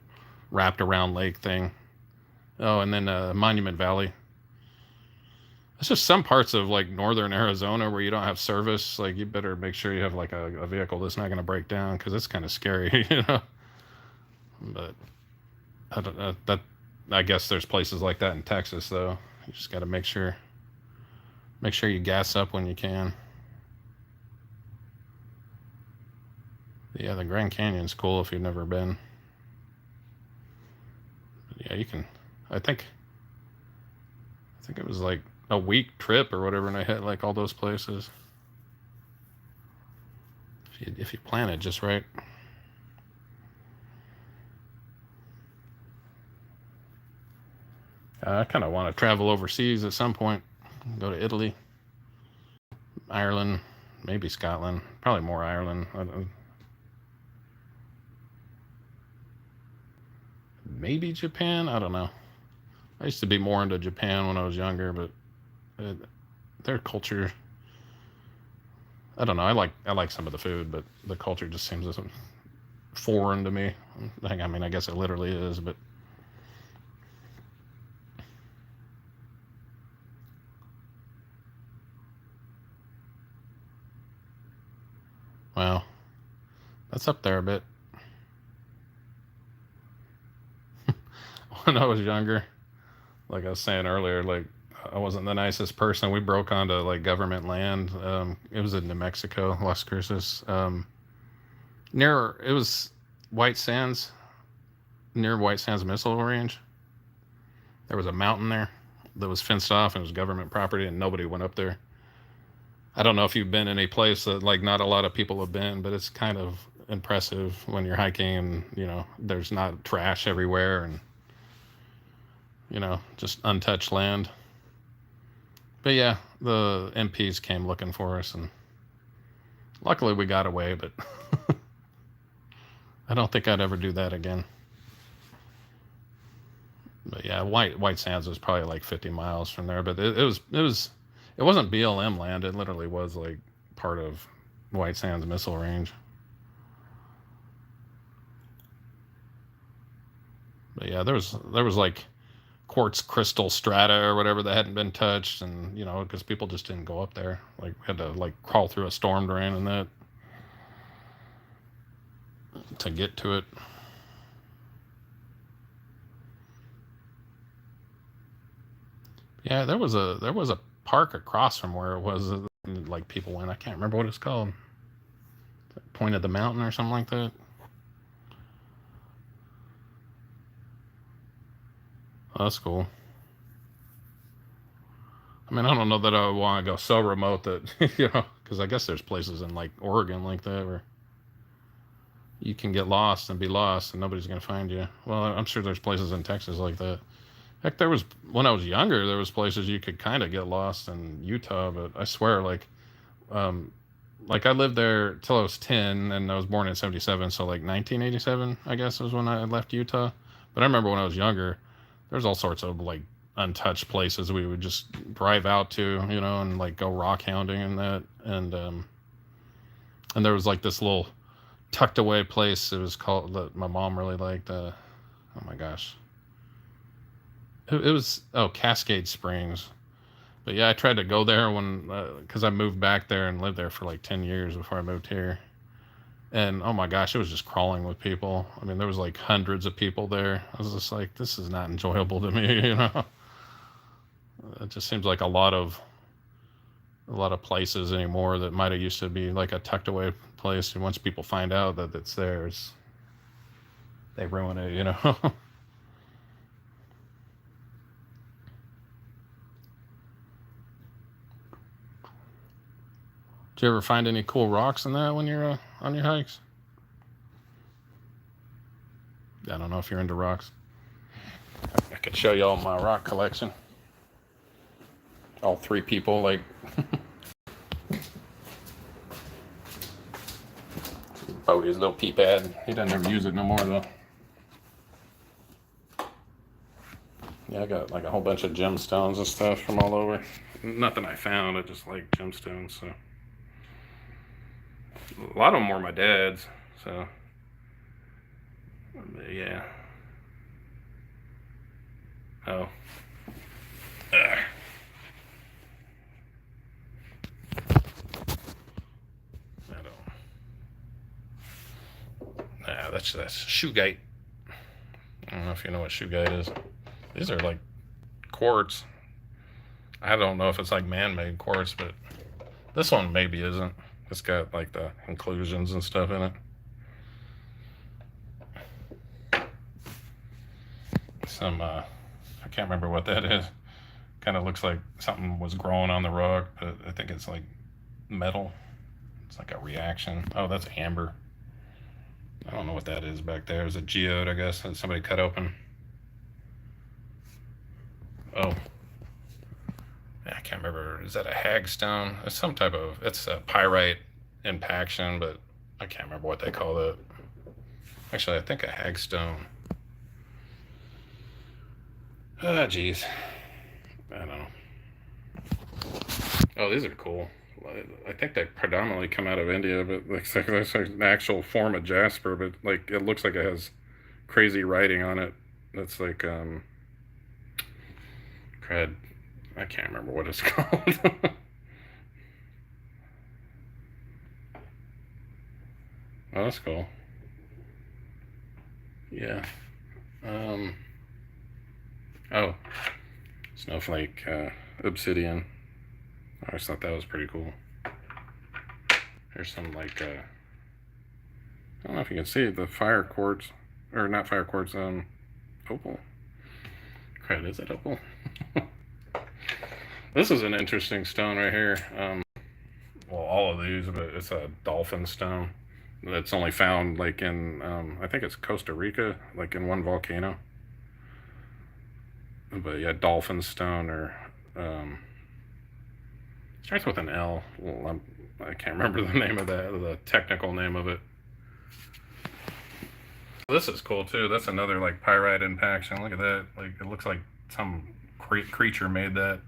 wrapped around lake thing. Oh, and then Monument Valley. It's just some parts of like northern Arizona where you don't have service. Like you better make sure you have like a vehicle that's not going to break down because it's kind of scary, you know. But I don't that. I guess there's places like that in Texas though. You just got to make sure you gas up when you can. Yeah, the Grand Canyon's cool if you've never been. But yeah, you can. I think it was like a week trip or whatever, and I hit like all those places. If you plan it just right. I kind of want to travel overseas at some point. Go to Italy, Ireland, maybe Scotland. Probably more Ireland. Maybe Japan. I don't know. I used to be more into Japan when I was younger, but uh, their culture. I don't know. I like some of the food, but the culture just seems foreign to me. I mean, I guess it literally is, but well, that's up there a bit. When I was younger, like I was saying earlier, like I wasn't the nicest person. We broke onto like government land. It was in New Mexico, Las Cruces. Near it was White Sands, near White Sands Missile Range. There was a mountain there that was fenced off and it was government property, and nobody went up there. I don't know if you've been in a place that like not a lot of people have been, but it's kind of impressive when you're hiking and there's not trash everywhere and just untouched land. But yeah, the MPs came looking for us, and luckily we got away. But I don't think I'd ever do that again. But yeah, White Sands was probably like 50 miles from there. But it wasn't BLM land. It literally was like part of White Sands Missile Range. But yeah, there was like quartz crystal strata or whatever that hadn't been touched, and because people just didn't go up there. Like we had to like crawl through a storm drain and that to get to it. Yeah, there was a park across from where it was like people went. I can't remember what it's called. Point of the Mountain or something like that. Oh, that's cool. I mean, I don't know that I want to go so remote that because I guess there's places in like Oregon like that where you can get lost and be lost and nobody's gonna find you. Well, I'm sure there's places in Texas like that. Heck, there was when I was younger, there was places you could kind of get lost in Utah, but I swear, um, like I lived there till I was 10, and I was born in '77, so like 1987, I guess was when I left Utah. But I remember when I was younger, there's all sorts of like untouched places we would just drive out to, and like go rock hounding and that, and there was like this little tucked away place. It was called that my mom really liked. Oh my gosh, it was Cascade Springs. But yeah, I tried to go there when, because I moved back there and lived there for like 10 years before I moved here. And oh my gosh, it was just crawling with people. I mean, there was like hundreds of people there. I was just like, this is not enjoyable to me, you know? It just seems like a lot of places anymore that might have used to be like a tucked away place. And once people find out that it's theirs, they ruin it, you know? Do you ever find any cool rocks in that when you're on your hikes? I don't know if you're into rocks. I could show you all my rock collection. All three people, like. Bodie's little pee pad. He doesn't ever use it no more, though. Yeah, I got like a whole bunch of gemstones and stuff from all over. Nothing I found, I just like gemstones, so. A lot of them were my dad's, so. Yeah. Oh. Ugh. I don't. Nah, that's shoegate. I don't know if you know what shoegate is. These are like quartz. I don't know if it's like man-made quartz, but this one maybe isn't. It's got like the inclusions and stuff in it. I can't remember what that is. Kind of looks like something was growing on the rock, but I think it's like metal. It's like a reaction. Oh, that's amber. I don't know what that is back there. It was a geode, I guess, that somebody cut open. Oh. I can't remember. Is that a hagstone? It's some type of, it's a pyrite impaction, but I can't remember what they call it. Actually, I think a hagstone. Ah, geez. I don't know. Oh, these are cool. I think they predominantly come out of India, but like that's an actual form of jasper, but like it looks like it has crazy writing on it. That's like crud. I can't remember what it's called. Oh, that's cool. Yeah. Um. Oh, snowflake obsidian. I always thought that was pretty cool. There's some like I don't know if you can see the fire quartz, or not fire quartz. Opal. Crap, is it opal? This is an interesting stone right here. Well, all of these, but it's a dolphin stone that's only found like in I think it's Costa Rica, like in one volcano. But yeah, dolphin stone, or starts with an L. Well, I can't remember the name of that, the technical name of it. This is cool too. That's another like pyrite impaction. Look at that. Like it looks like some creature made that.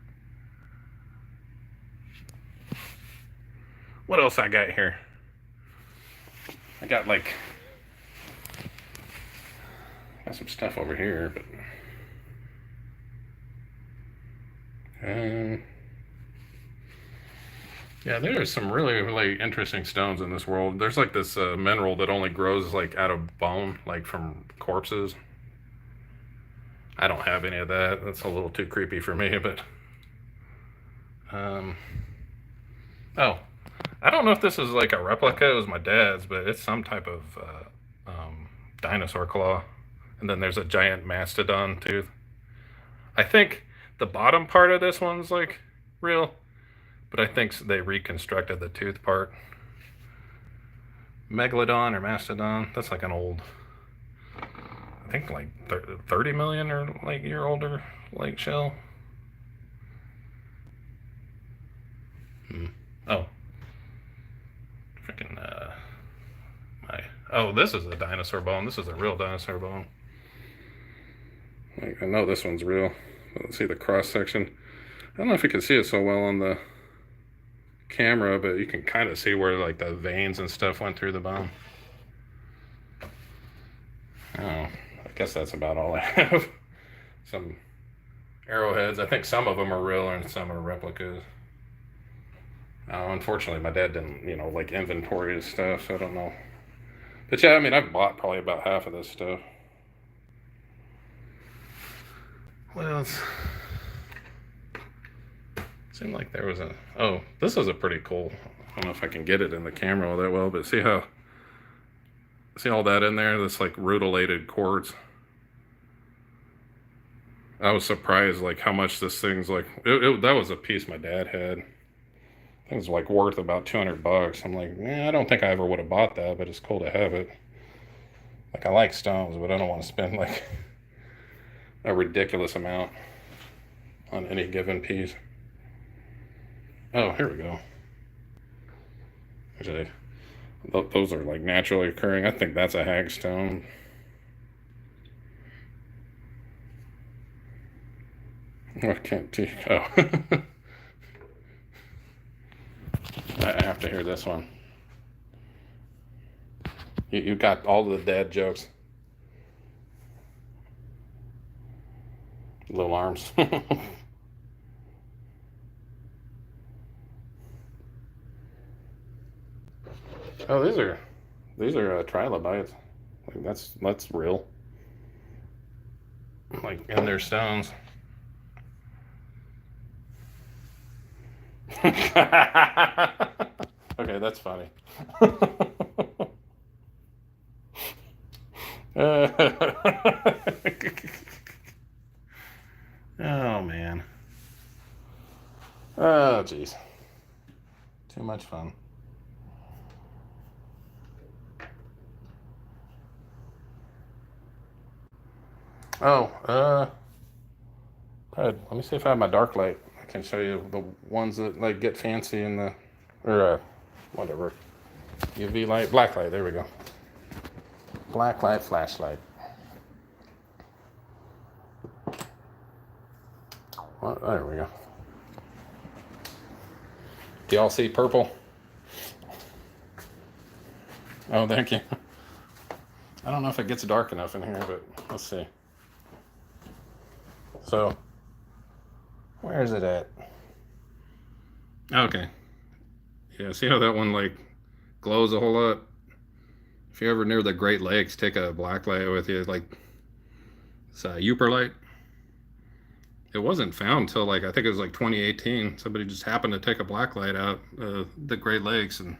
What else I got here? I got some stuff over here, but yeah, there are some really, really interesting stones in this world. There's like this mineral that only grows like out of bone, like from corpses. I don't have any of that. That's a little too creepy for me, but um, oh, I don't know if this is like a replica. It was my dad's, but it's some type of dinosaur claw. And then there's a giant mastodon tooth. I think the bottom part of this one's like real, but I think they reconstructed the tooth part. Megalodon or mastodon. That's like an old, I think like 30 million or like year older like shell. Oh, freaking oh, this is a dinosaur bone. This is a real dinosaur bone. I know this one's real. Let's see the cross section. I don't know if you can see it so well on the camera, but you can kind of see where like the veins and stuff went through the bone. Oh, I guess that's about all I have. Some arrowheads. I think some of them are real and some are replicas. Unfortunately, my dad didn't, like inventory his stuff, so I don't know. But yeah, I mean, I've bought probably about half of this stuff. What else? Seemed like there was a... Oh, this is a pretty cool... I don't know if I can get it in the camera all that well, but see all that in there? This like rutilated quartz. I was surprised like how much this thing's like... that was a piece my dad had. I think it was like worth about $200. I'm like, I don't think I ever would have bought that, but it's cool to have it. Like, I like stones, but I don't want to spend like a ridiculous amount on any given piece. Oh, here we go. Actually, those are like naturally occurring. I think that's a hagstone. I can't teach. Oh. I have to hear this one. You got all the dad jokes. Little arms. Oh, these are trilobites. Like that's real. Like in their stones. Okay, that's funny. Oh man. Oh jeez. Too much fun. Oh, good. Let me see if I have my dark light. I can show you the ones that like get fancy in the, or whatever. UV light, black light. There we go. Black light flashlight. Well, there we go. Do y'all see purple? Oh, thank you. I don't know if it gets dark enough in here, but let's see. So, where is it at? Okay. Yeah, see how that one like glows a whole lot? If you're ever near the Great Lakes, take a black light with you, like it's a Uper light. It wasn't found until like I think it was like 2018. Somebody just happened to take a black light out the Great Lakes and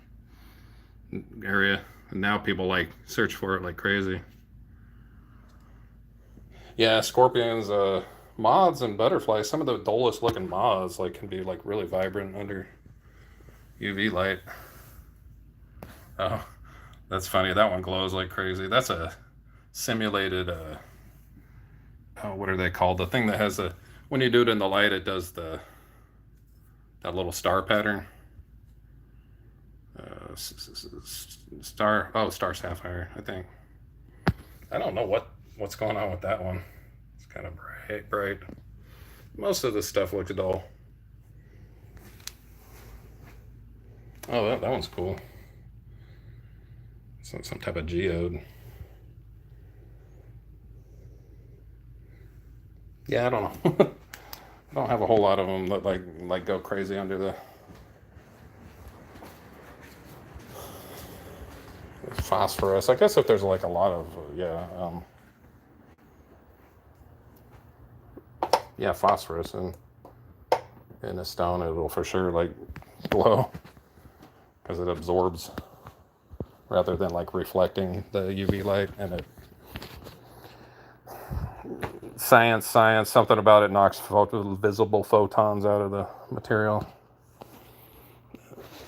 area, and now people like search for it like crazy. Yeah, scorpions, moths, and butterflies. Some of the dullest looking moths like can be like really vibrant under UV light. Oh, that's funny. That one glows like crazy. That's a simulated. Oh, what are they called? The thing that has the when you do it in the light, it does that little star pattern. Star sapphire. I think. I don't know what's going on with that one. It's kind of bright. Most of the stuff looks dull. Oh, that one's cool. Some type of geode. Yeah, I don't know. I don't have a whole lot of them that like go crazy under the phosphorus. I guess if there's like a lot of phosphorus in a stone, it'll for sure like glow because it absorbs rather than like reflecting the UV light, and it science something about it knocks visible photons out of the material.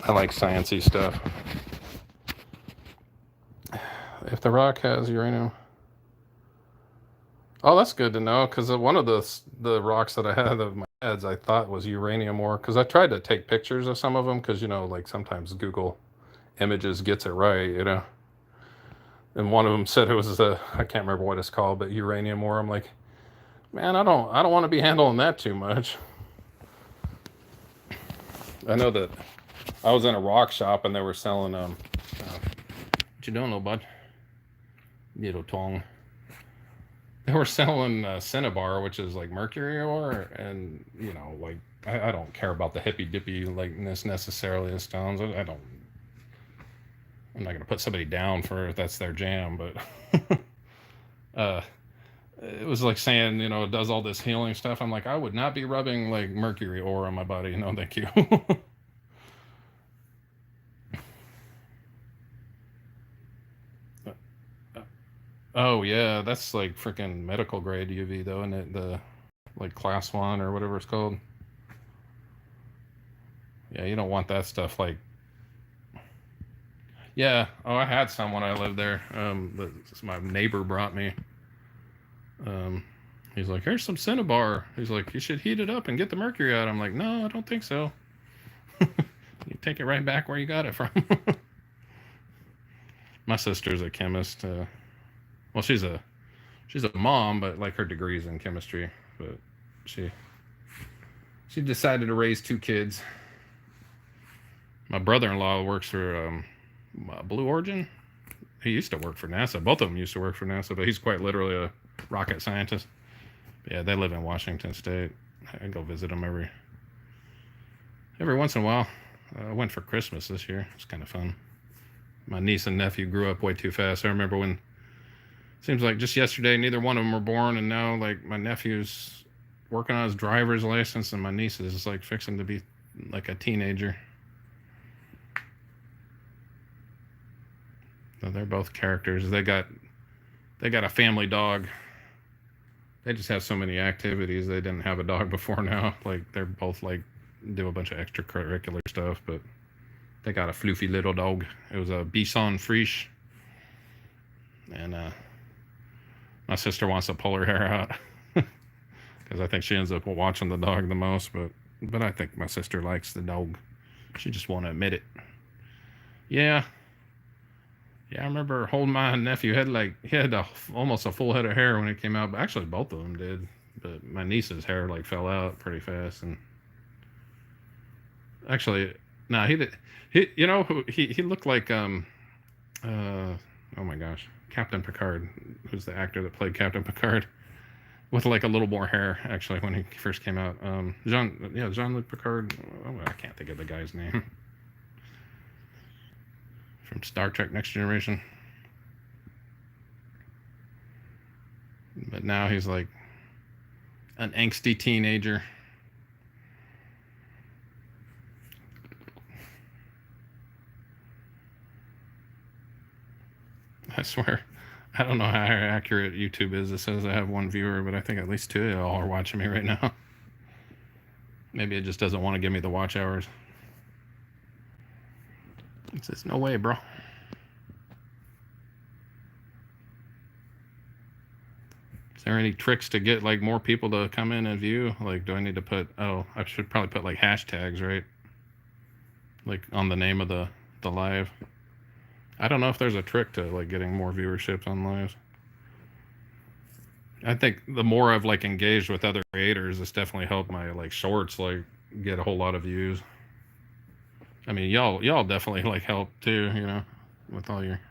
I like sciencey stuff. If the rock has uranium. Oh, that's good to know, because one of the rocks that I had of my heads I thought was uranium ore, because I tried to take pictures of some of them, because like sometimes Google Images gets it right. And one of them said it was I can't remember what it's called, but uranium ore. I'm like, man, I don't want to be handling that too much. I know that I was in a rock shop and they were selling what you doing, little bud? Little tongue. they were selling cinnabar, which is like mercury ore, and like I don't care about the hippy dippy likeness necessarily of stones. I don't. I'm not gonna put somebody down for if that's their jam, but uh, it was like saying it does all this healing stuff. I'm like, I would not be rubbing like mercury ore on my body. No, thank you. Oh yeah, that's like freaking medical grade UV though, isn't it? The like class 1 or whatever it's called. Yeah, you don't want that stuff. Like, yeah. Oh, I had some when I lived there. My neighbor brought me. Um, he's like, here's some cinnabar. He's like, you should heat it up and get the mercury out. I'm like, no, I don't think so. You take it right back where you got it from. My sister's a chemist. Well, she's a mom, but like her degree's in chemistry. But she she decided to raise 2 kids. My brother-in-law works for Blue Origin. He used to work for NASA. Both of them used to work for NASA, but he's quite literally a rocket scientist. Yeah, they live in Washington State. I go visit them every once in a while. I went for Christmas this year. It's kind of fun. My niece and nephew grew up way too fast. I remember when, seems like just yesterday, neither one of them were born, and now like my nephew's working on his driver's license, and my niece is like fixing to be like a teenager. So they're both characters. They got a family dog. They just have so many activities. They didn't have a dog before now. Like they're both like do a bunch of extracurricular stuff, but they got a floofy little dog. It was a Bison Friche, and my sister wants to pull her hair out because I think she ends up watching the dog the most. But I think my sister likes the dog. She just won't admit it. Yeah. Yeah, I remember holding my nephew. He had almost a full head of hair when he came out. But actually, both of them did. But my niece's hair like fell out pretty fast. And actually, no, he did. He looked like oh my gosh, Captain Picard, who's the actor that played Captain Picard, with like a little more hair. Actually, when he first came out, Jean-Luc Picard. Oh, I can't think of the guy's name. From Star Trek Next Generation. But now he's like an angsty teenager. I swear, I don't know how accurate YouTube is. It says I have 1 viewer, but I think at least 2 of y'all are watching me right now. Maybe it just doesn't want to give me the watch hours. It says, no way, bro. Is there any tricks to get like more people to come in and view? Like, do I need to put, I should probably put like hashtags, right? Like on the name of the live. I don't know if there's a trick to like getting more viewership on lives. I think the more I've like engaged with other creators, it's definitely helped my like shorts like get a whole lot of views. I mean, y'all definitely like help too, with all your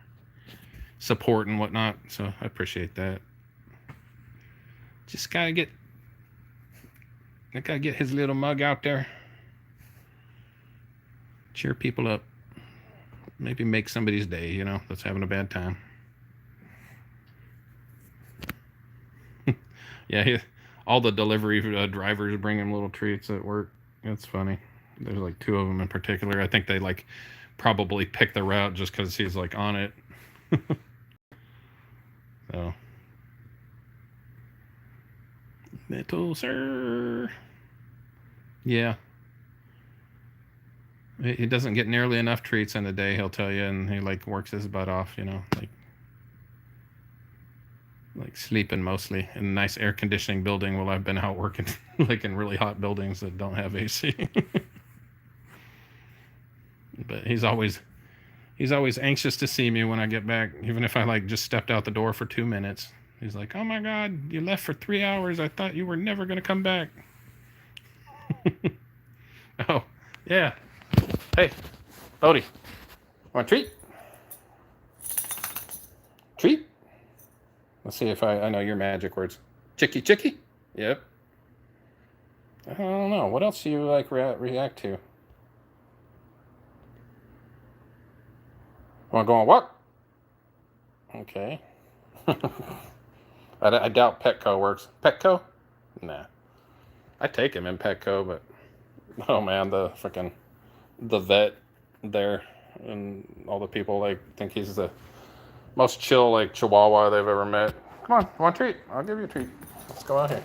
support and whatnot. So I appreciate that. Just gotta get his little mug out there. Cheer people up. Maybe make somebody's day, that's having a bad time. Yeah, all the delivery drivers bring him little treats at work. It's funny. There's like 2 of them in particular. I think they like probably pick the route just because he's like on it. So, little sir. Yeah. He doesn't get nearly enough treats in a day, he'll tell you, and he like works his butt off, like sleeping mostly in a nice air conditioning building while I've been out working like in really hot buildings that don't have AC. But he's always anxious to see me when I get back, even if I like just stepped out the door for 2 minutes. He's like, "Oh my God, you left for 3 hours. I thought you were never gonna come back." Oh, yeah. Hey, Bodie, want a treat? Treat? Let's see if I know your magic words. Chicky, chicky. Yep. I don't know. What else do you like react to? Want to go on what? Okay. I doubt Petco works. Petco? Nah. I take him in Petco, but oh man, the vet there and all the people like think he's the most chill like Chihuahua they've ever met. Come on, want a treat? I'll give you a treat. Let's go out here.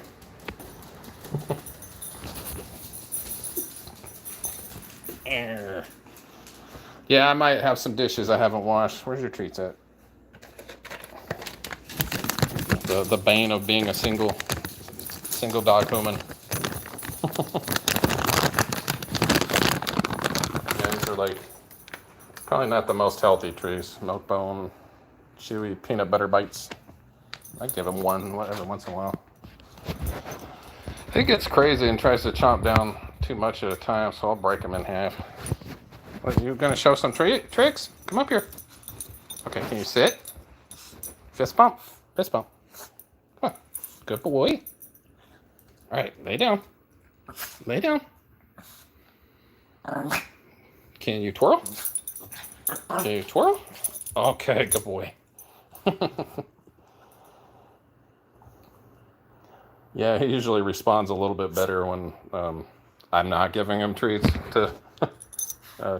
Yeah, I might have some dishes I haven't washed. Where's your treats at? The bane of being a single dog human. Yeah, these are like probably not the most healthy trees. Milk bone, chewy peanut butter bites. I give him one every once in a while. He gets crazy and tries to chomp down too much at a time, so I'll break him in half. What, you gonna show some tricks? Come up here. Okay, can you sit? Fist bump. Fist bump. Come on. Good boy. All right, lay down. Lay down. Can you twirl? Can you twirl? Okay, good boy. Yeah, he usually responds a little bit better when I'm not giving him treats to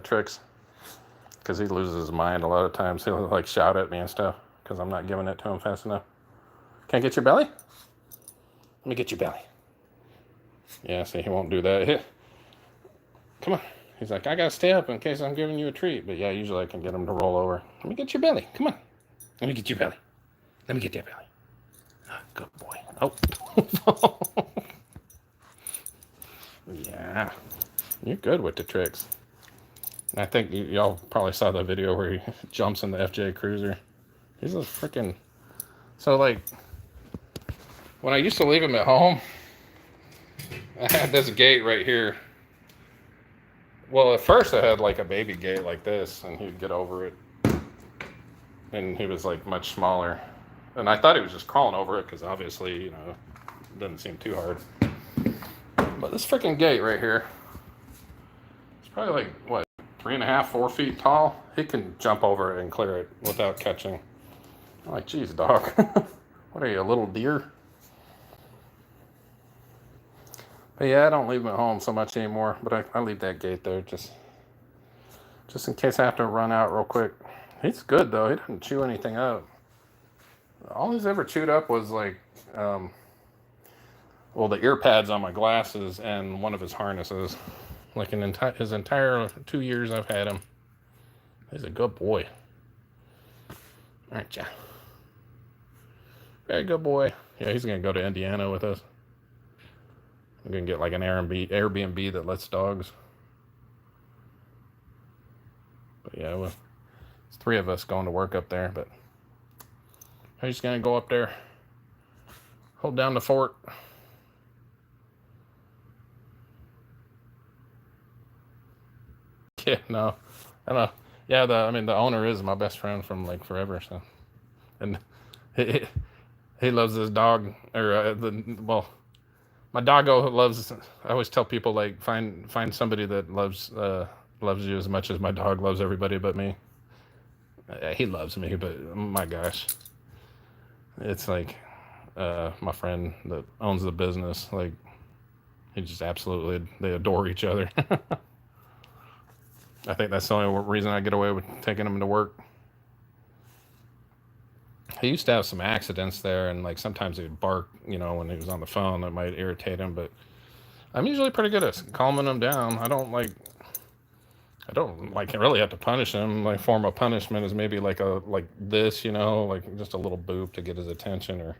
tricks, because he loses his mind a lot of times. He'll like shout at me and stuff because I'm not giving it to him fast enough. Can I get your belly? Let me get your belly. Yeah, see, he won't do that. Come on. He's like, I gotta stay up in case I'm giving you a treat. But yeah, usually I can get him to roll over. Let me get your belly. Come on. Let me get your belly. Let me get your belly. Good boy. Oh. Yeah. You're good with the tricks. I think y'all probably saw the video where he jumps in the FJ Cruiser. He's a freaking... So, like, when I used to leave him at home, I had this gate right here. Well, at first I had, like, a baby gate like this, and he'd get over it. And he was, like, much smaller. And I thought he was just crawling over it, because obviously, you know, it doesn't seem too hard. But this freaking gate right here, it's probably, like, what, 3.5, 4 feet tall? He can jump over it and clear it without catching. I'm like, geez, dog. What are you, a little deer? But yeah, I don't leave him at home so much anymore. But I leave that gate there just in case I have to run out real quick. He's good, though. He doesn't chew anything up. All he's ever chewed up was, like, well, the ear pads on my glasses and one of his harnesses. Like, his entire 2 years I've had him. He's a good boy. Aren't ya? Very good boy. Yeah, he's going to go to Indiana with us. We're going to get like an Airbnb that lets dogs. But yeah, well, it's 3 of us going to work up there. But I'm just going to go up there, hold down the fort. Yeah, no, I know. Yeah, the owner is my best friend from like forever. So, and he loves this dog, or my doggo loves. I always tell people like find somebody that loves you as much as my dog loves everybody but me. He loves me, but my gosh, it's like my friend that owns the business. Like he just absolutely they adore each other. I think that's the only reason I get away with taking him to work. He used to have some accidents there, and like sometimes he'd bark, you know, when he was on the phone. That might irritate him, but I'm usually pretty good at calming him down. I don't really have to punish him. My form of punishment is maybe like this, you know, like just a little boop to get his attention, or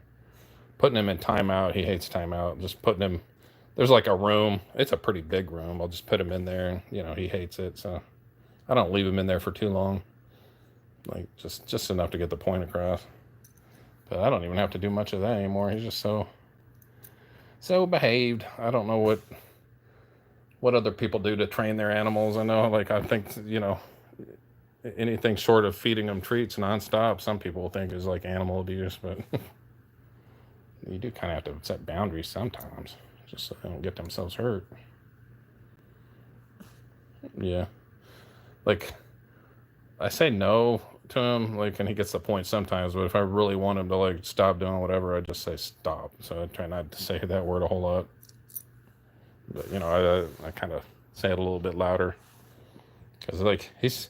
putting him in timeout. He hates timeout. Just putting him. There's like a room. It's a pretty big room. I'll just put him in there, and you know he hates it, so I don't leave him in there for too long. Like just enough to get the point across. But I don't even have to do much of that anymore. He's just so behaved. I don't know what other people do to train their animals. I know, like, I think, you know, anything short of feeding them treats nonstop, some people think is like animal abuse, but You do kind of have to set boundaries sometimes, just so they don't get themselves hurt. Yeah. Like, I say no to him, like, and he gets the point sometimes, but if I really want him to, like, stop doing whatever, I just say stop. So I try not to say that word a whole lot. But, you know, I kind of say it a little bit louder. Because, like, he's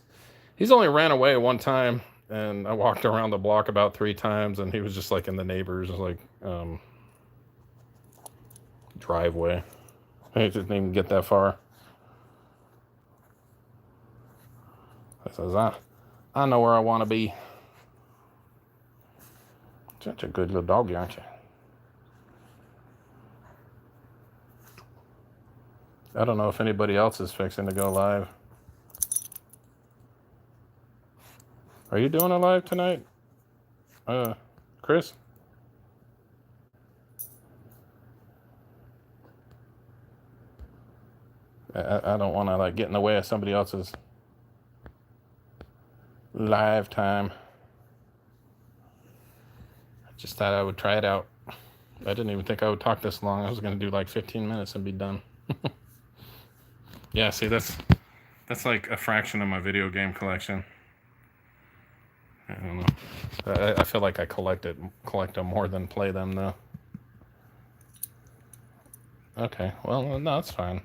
only ran away one time, and I walked around the block about 3 times, and he was just, like, in the neighbor's, like, driveway. He didn't even get that far. I says, I know where I want to be. Such a good little doggy, aren't you? I don't know if anybody else is fixing to go live. Are you doing a live tonight, Chris? I don't want to, like, get in the way of somebody else's live time. I just thought I would try it out. I didn't even think I would talk this long. I was going to do like 15 minutes and be done. Yeah, see, that's like a fraction of my video game collection. I don't know. I feel like I collect them more than play them, though. Okay, well, no, it's fine.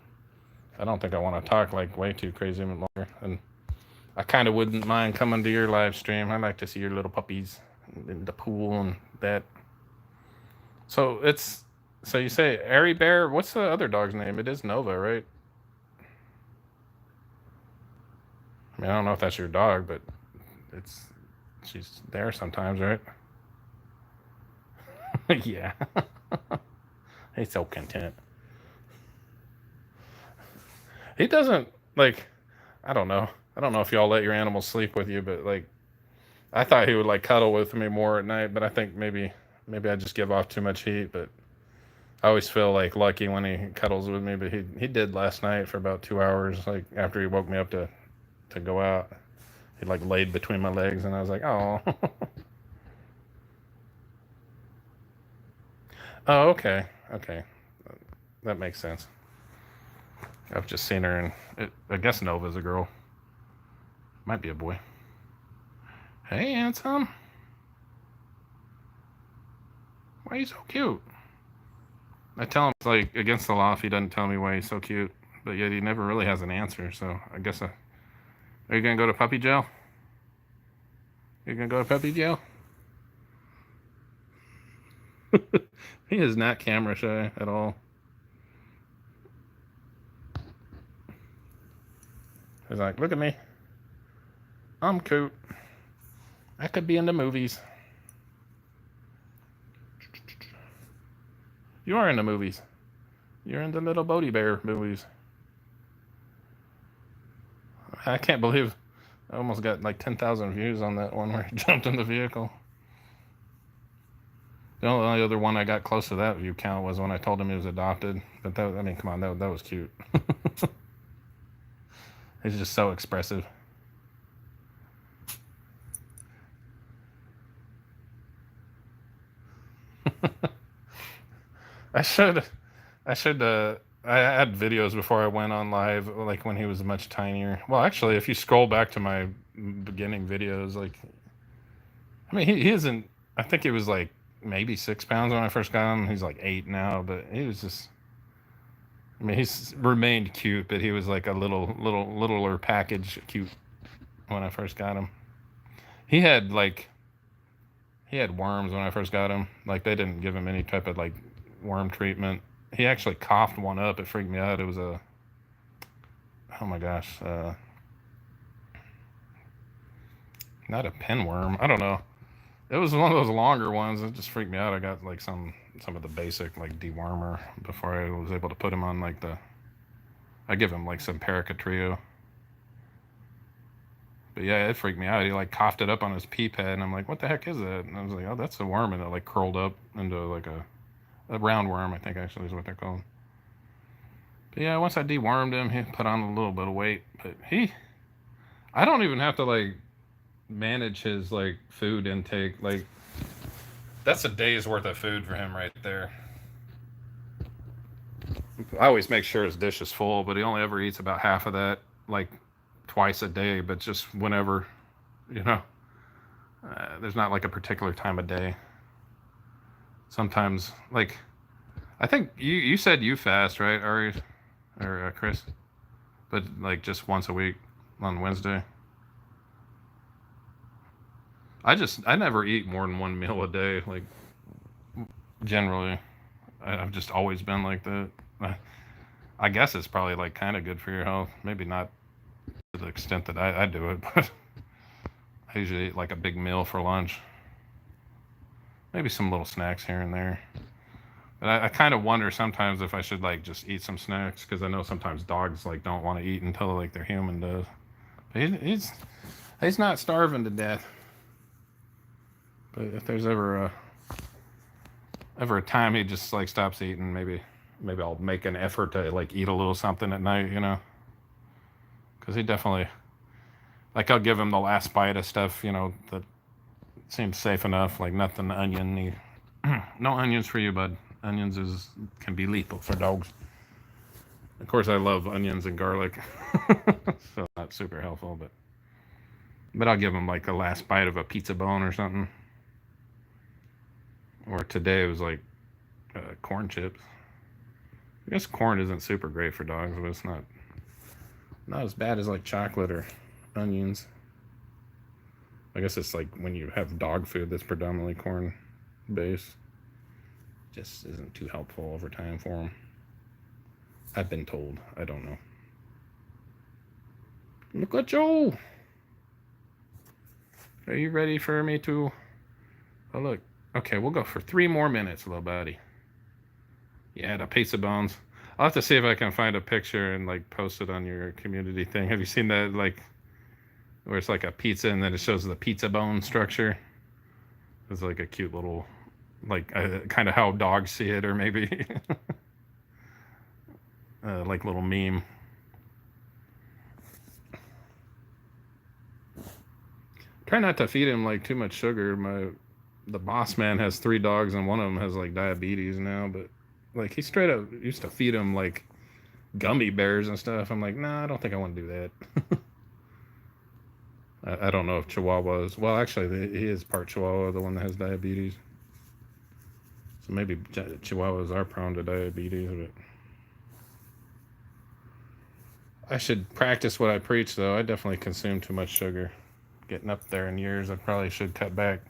I don't think I want to talk like way too crazy longer. And I kind of wouldn't mind coming to your live stream. I like to see your little puppies in the pool and that. So you say Airy Bear. What's the other dog's name? It is Nova, right? I mean, I don't know if that's your dog, but she's there sometimes, right? Yeah. He's so content. He doesn't, like, I don't know. I don't know if y'all let your animals sleep with you, but, like, I thought he would, like, cuddle with me more at night, but I think maybe I just give off too much heat, but I always feel, like, lucky when he cuddles with me, but he did last night for about 2 hours, like, after he woke me up to go out. He, like, laid between my legs, and I was like, oh. Oh, okay. That makes sense. I've just seen her, and I guess Nova's a girl. Might be a boy. Hey, handsome. Why are you so cute? I tell him, like, against the law if he doesn't tell me why he's so cute, but yet he never really has an answer, so I guess are you going to go to puppy jail? You going to go to puppy jail? He is not camera shy at all. He's like, look at me. I'm cute. I could be in the movies. You are in the movies. You're in the little Bodhi Bear movies. I can't believe I almost got like 10,000 views on that one where he jumped in the vehicle. The only other one I got close to that view count was when I told him he was adopted. But that, I mean, come on, that was cute. He's just so expressive. I had videos before I went on live, like when he was much tinier. Well, actually, if you scroll back to my beginning videos, like, I mean, he isn't, I think he was like maybe 6 pounds when I first got him. He's like 8 now, but he was just, I mean, he's remained cute, but he was like a littler package cute when I first got him. He had worms when I first got him. Like, they didn't give him any type of like worm treatment. He actually coughed one up. It freaked me out. It was oh my gosh, not a pinworm. I don't know. It was one of those longer ones. It just freaked me out. I got like some of the basic like dewormer before I was able to put him on like I give him like some Paracatrio. But yeah, it freaked me out. He like coughed it up on his pee pad, and I'm like, what the heck is that? And I was like, oh, that's a worm, and it like curled up into like a roundworm, I think actually is what they're called. But yeah, once I dewormed him, he put on a little bit of weight. But I don't even have to like manage his like food intake. Like, That's a day's worth of food for him right there. I always make sure his dish is full, but he only ever eats about half of that, like twice a day. But just whenever, you know, there's not like a particular time of day. Sometimes, like I think you said you fast, right, Ari or Chris? But like just once a week on Wednesday. I never eat more than one meal a day. Like generally, I've just always been like that. I guess it's probably like kind of good for your health. Maybe not to the extent that I do it, but I usually eat like a big meal for lunch. Maybe some little snacks here and there. But I kind of wonder sometimes if I should like just eat some snacks because I know sometimes dogs like don't want to eat until like their human does. But he's not starving to death. But if there's ever a time he just like stops eating, maybe I'll make an effort to like eat a little something at night, you know, because he definitely like I'll give him the last bite of stuff, you know, that seems safe enough, like nothing oniony. No onions for you, bud. Onions can be lethal for dogs. Of course, I love onions and garlic, so not super helpful, but I'll give him like the last bite of a pizza bone or something. Or today it was like corn chips. I guess corn isn't super great for dogs, but it's not as bad as like chocolate or onions. I guess it's like when you have dog food that's predominantly corn based, just isn't too helpful over time for them. I've been told. I don't know. Look at Joe. Are you ready for me to? Oh look. Okay, we'll go for 3 more minutes, little buddy. Yeah, the pizza bones. I'll have to see if I can find a picture and like post it on your community thing. Have you seen that like where it's like a pizza and then it shows the pizza bone structure? It's like a cute little like kind of how dogs see it, or maybe like little meme. Try not to feed him like too much sugar. The boss man has 3 dogs and one of them has like diabetes now, but like he straight up used to feed him like gummy bears and stuff. I'm like, nah, I don't think I want to do that. I don't know if Chihuahuas. Well, actually, he is part Chihuahua, the one that has diabetes. So maybe Chihuahuas are prone to diabetes, but I should practice what I preach, though. I definitely consume too much sugar. Getting up there in years, I probably should cut back.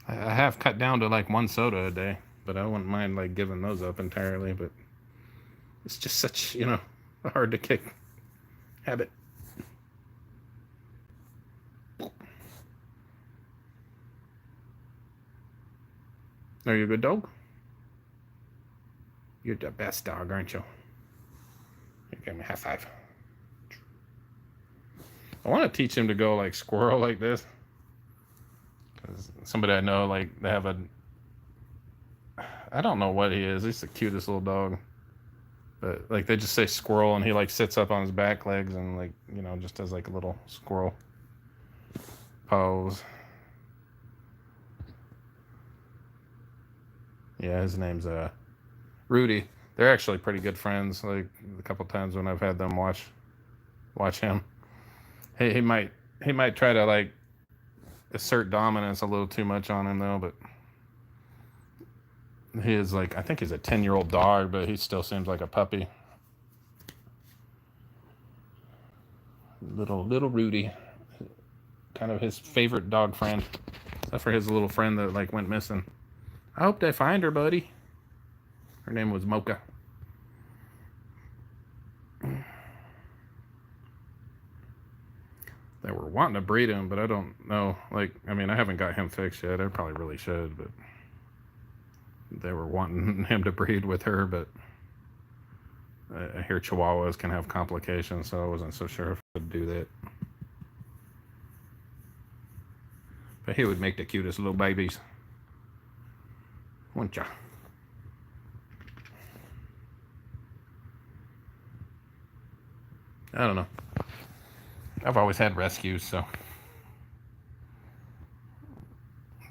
I have cut down to like 1 soda a day, but I wouldn't mind like giving those up entirely. But it's just such, you know, a hard to kick habit. Are you a good dog? You're the best dog, aren't you? You give me a high five. I want to teach him to go like squirrel like this. Cause somebody I know, like they have I don't know what he is. He's the cutest little dog. But like they just say squirrel and he like sits up on his back legs and like, you know, just does like a little squirrel pose. Yeah, his name's Rudy. They're actually pretty good friends. Like a couple times when I've had them watch him. He might try to like assert dominance a little too much on him though, but he is like I think he's a 10-year-old dog, but he still seems like a puppy. Little Rudy, kind of his favorite dog friend, except for his little friend that like went missing. I hope they find her, buddy. Her name was Mocha. They were wanting to breed him, but I don't know. Like, I mean, I haven't got him fixed yet. I probably really should, but they were wanting him to breed with her, but I hear Chihuahuas can have complications, so I wasn't so sure if I could do that. But he would make the cutest little babies. Wouldn't ya? I don't know. I've always had rescues, so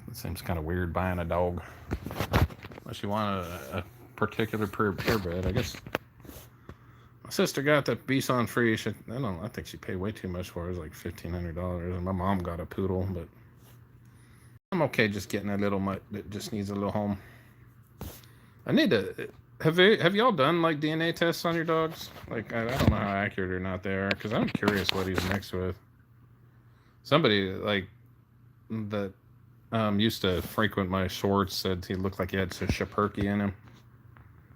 it seems kind of weird buying a dog. Unless you want a particular purebred. I guess my sister got the Bison free. I think she paid way too much for it. It was like $1,500. And my mom got a poodle, but I'm okay just getting a little mutt that just needs a little home. I need to. Have y'all done like DNA tests on your dogs? Like I don't know how accurate or not they are, because I'm curious what he's mixed with. Somebody like that used to frequent my shorts said he looked like he had some Schipperke in him,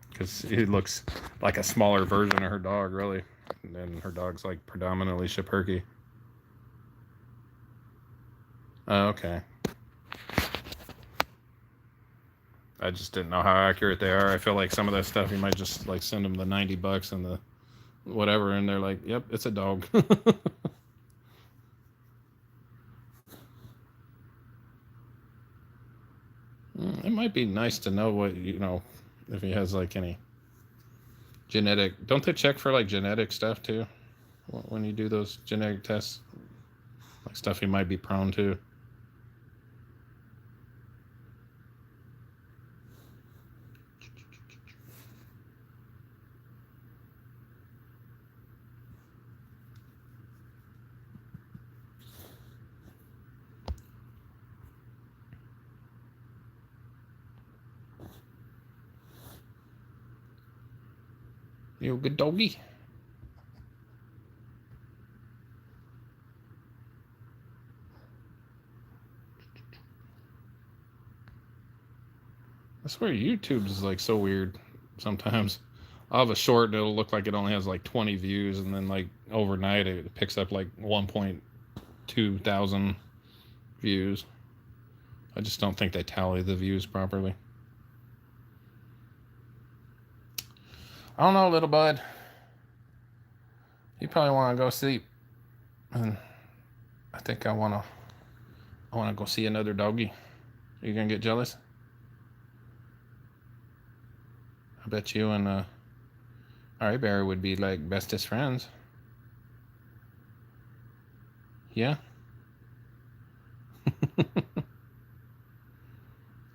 because he looks like a smaller version of her dog, really. And then her dog's like predominantly Schipperke. Oh, okay. I just didn't know how accurate they are. I feel like some of that stuff you might just like send them the $90 and the whatever, and they're like, "Yep, it's a dog." It might be nice to know what if he has like any genetic. Don't they check for like genetic stuff too when you do those genetic tests? Like stuff he might be prone to. You a good doggy? I swear YouTube is like so weird sometimes. I'll have a short and it'll look like it only has like 20 views, and then like overnight it picks up like 1.2 thousand views. I just don't think they tally the views properly. I don't know, little bud. You probably want to go sleep, and I think I want to go see another doggy. Are you gonna get jealous? I bet you and Ari Bear would be like bestest friends. Yeah. I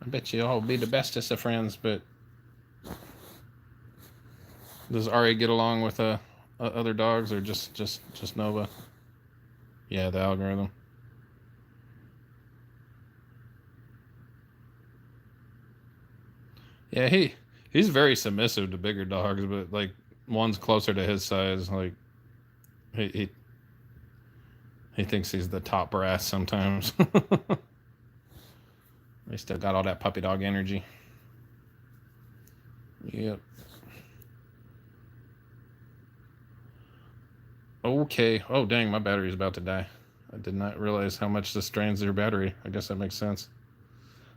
bet you all be the bestest of friends, but does Ari get along with other dogs, or just Nova? Yeah, the algorithm. Yeah, he's very submissive to bigger dogs, but like one's closer to his size, like he thinks he's the top brass sometimes. They still got all that puppy dog energy. Yep. Okay. Oh, dang, my battery's about to die. I did not realize how much this drains your battery. I guess that makes sense.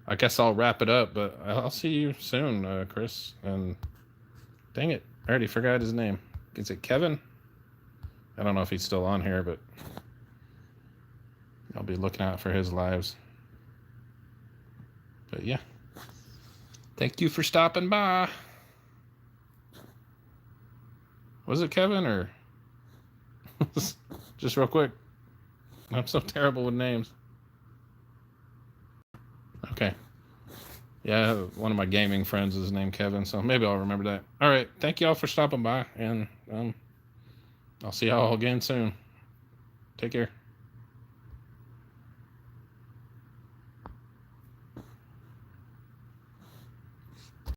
I guess I'll wrap it up, but I'll see you soon, Chris. And dang it, I already forgot his name. Is it Kevin? I don't know if he's still on here, but I'll be looking out for his lives. But yeah, thank you for stopping by. Was it Kevin or just real quick? I'm so terrible with names. Okay. Yeah, one of my gaming friends is named Kevin, so maybe I'll remember that. All right, thank you all for stopping by, and I'll see y'all again soon. Take care.